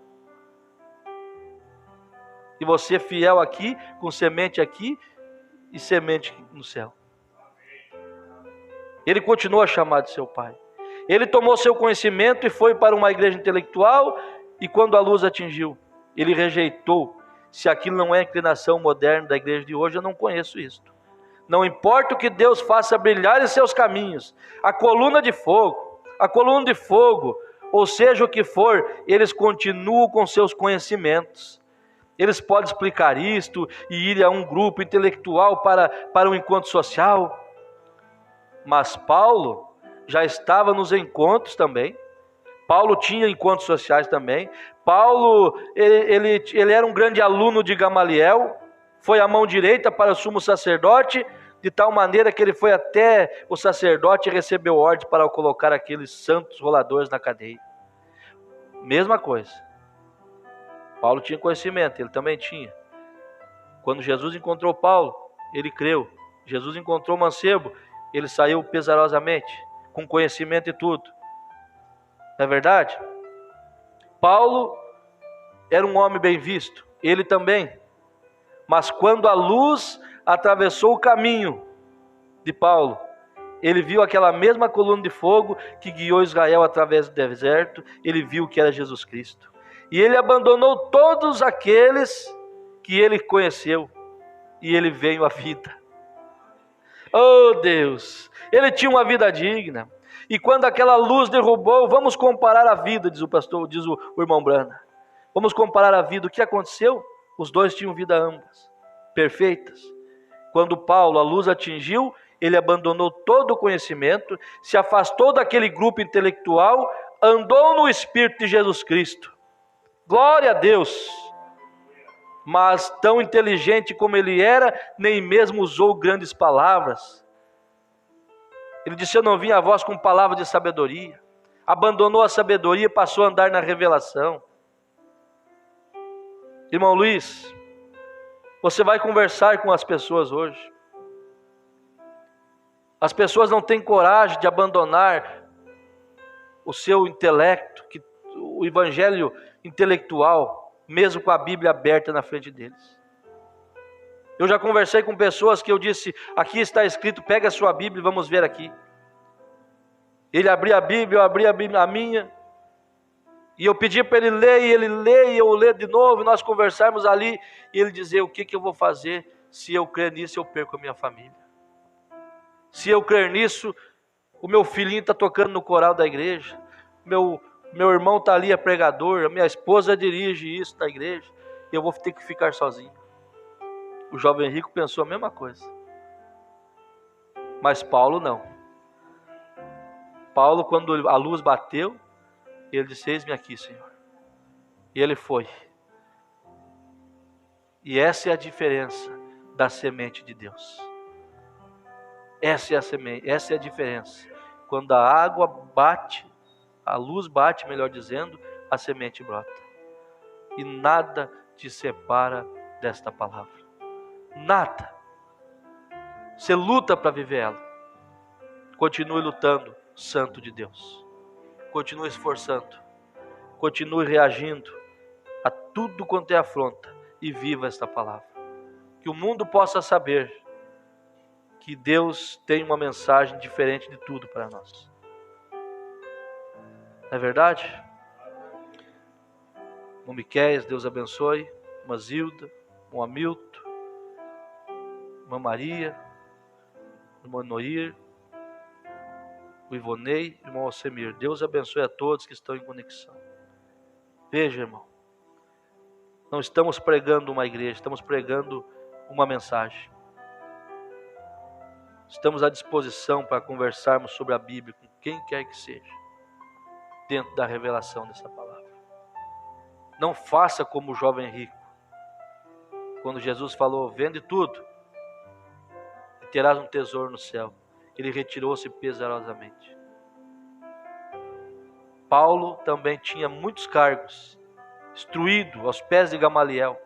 E você fiel aqui, com semente aqui e semente no céu. Ele continuou a chamar de seu pai. Ele tomou seu conhecimento e foi para uma igreja intelectual, e quando a luz atingiu, ele rejeitou. Se aquilo não é a inclinação moderna da igreja de hoje, eu não conheço isto. Não importa o que Deus faça brilhar em seus caminhos, a coluna de fogo, ou seja o que for, eles continuam com seus conhecimentos. Eles podem explicar isto e ir a um grupo intelectual para um encontro social. Mas Paulo já estava nos encontros também. Paulo tinha encontros sociais também. Paulo, ele era um grande aluno de Gamaliel, foi a mão direita para o sumo sacerdote, de tal maneira que ele foi até o sacerdote e recebeu ordem para colocar aqueles santos roladores na cadeia. Mesma coisa. Paulo tinha conhecimento, ele também tinha. Quando Jesus encontrou Paulo, ele creu. Jesus encontrou o mancebo, ele saiu pesarosamente, com conhecimento e tudo. Não é verdade? Paulo era um homem bem visto, ele também. Mas quando a luz atravessou o caminho de Paulo, ele viu aquela mesma coluna de fogo que guiou Israel através do deserto, ele viu que era Jesus Cristo. E ele abandonou todos aqueles que ele conheceu, e ele veio à vida. Oh Deus, ele tinha uma vida digna. E quando aquela luz derrubou, vamos comparar a vida, diz o pastor, diz o irmão Brana. Vamos comparar a vida, o que aconteceu? Os dois tinham vida ambas, perfeitas. Quando Paulo, a luz atingiu, ele abandonou todo o conhecimento, se afastou daquele grupo intelectual, andou no Espírito de Jesus Cristo. Glória a Deus! Mas tão inteligente como ele era, nem mesmo usou grandes palavras. Ele disse: eu não vim a vós com palavras de sabedoria. Abandonou a sabedoria e passou a andar na revelação. Irmão Luiz, você vai conversar com as pessoas hoje. As pessoas não têm coragem de abandonar o seu intelecto, o evangelho intelectual, mesmo com a Bíblia aberta na frente deles. Eu já conversei com pessoas que eu disse: aqui está escrito, pega a sua Bíblia e vamos ver aqui. Ele abria a Bíblia, eu abria a minha, e eu pedi para ele ler, e ele lê, e eu ler de novo, e nós conversarmos ali, e ele dizia: o que eu vou fazer? Se eu crer nisso, eu perco a minha família. Se eu crer nisso, O meu filhinho está tocando no coral da igreja. Meu irmão está ali, é pregador. A minha esposa dirige isso da igreja. E eu vou ter que ficar sozinho. O jovem rico pensou a mesma coisa. Mas Paulo não. Paulo, quando a luz bateu, ele disse: eis-me aqui, Senhor. E ele foi. E essa é a diferença da semente de Deus. Essa é a semente, essa é a diferença. Quando a água bate, a luz bate, melhor dizendo, a semente brota. E nada te separa desta palavra. Nada. Você luta para viver ela. Continue lutando, santo de Deus. Continue esforçando. Continue reagindo a tudo quanto é afronta. E viva esta palavra. Que o mundo possa saber que Deus tem uma mensagem diferente de tudo para nós. Não é verdade? Irmão Miqueias, Deus abençoe. Irmã Zilda, irmão Hamilton, irmã Maria, irmão Noir, o Ivonei, irmão Alcemir. Deus abençoe a todos que estão em conexão. Veja, irmão, não estamos pregando uma igreja, estamos pregando uma mensagem. Estamos à disposição para conversarmos sobre a Bíblia com quem quer que seja, dentro da revelação dessa palavra. Não faça como o jovem rico, quando Jesus falou: vende tudo e terás um tesouro no céu. Ele retirou-se pesarosamente. Paulo também tinha muitos cargos, instruído aos pés de Gamaliel,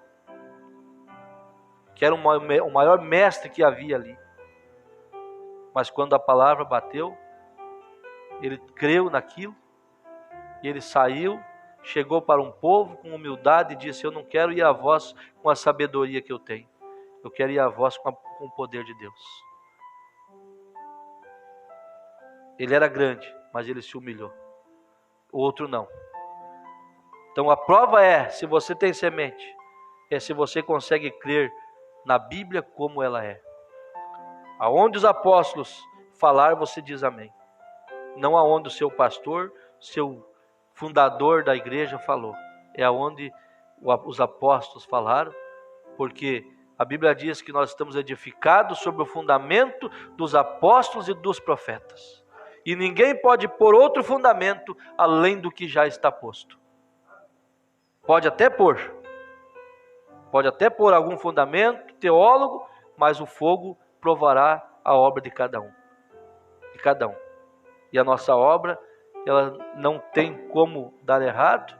que era o maior mestre que havia ali. Mas quando a palavra bateu, ele creu naquilo, e ele saiu, chegou para um povo com humildade e disse: eu não quero ir a vós com a sabedoria que eu tenho, eu quero ir a vós com o poder de Deus. Ele era grande, mas ele se humilhou. O outro não. Então a prova é, se você tem semente, é se você consegue crer na Bíblia como ela é. Aonde os apóstolos falar, você diz amém. Não aonde o seu pastor, seu fundador da igreja falou. É aonde os apóstolos falaram, porque a Bíblia diz que nós estamos edificados sobre o fundamento dos apóstolos e dos profetas. E ninguém pode pôr outro fundamento além do que já está posto. Pode até pôr algum fundamento, teólogo, mas o fogo provará a obra de cada um. E a nossa obra, ela não tem como dar errado,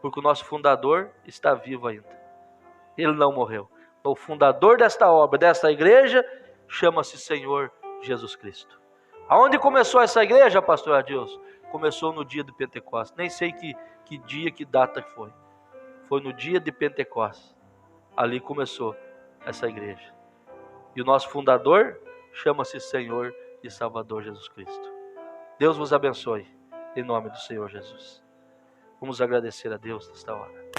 porque o nosso fundador está vivo ainda. Ele não morreu. O fundador desta obra, desta igreja, chama-se Senhor Jesus Cristo. Aonde começou essa igreja, pastor Adilson? Começou no dia de Pentecostes. Nem sei que dia, que data foi. Foi no dia de Pentecostes. Ali começou essa igreja. E o nosso fundador chama-se Senhor e Salvador Jesus Cristo. Deus vos abençoe, em nome do Senhor Jesus. Vamos agradecer a Deus nesta hora.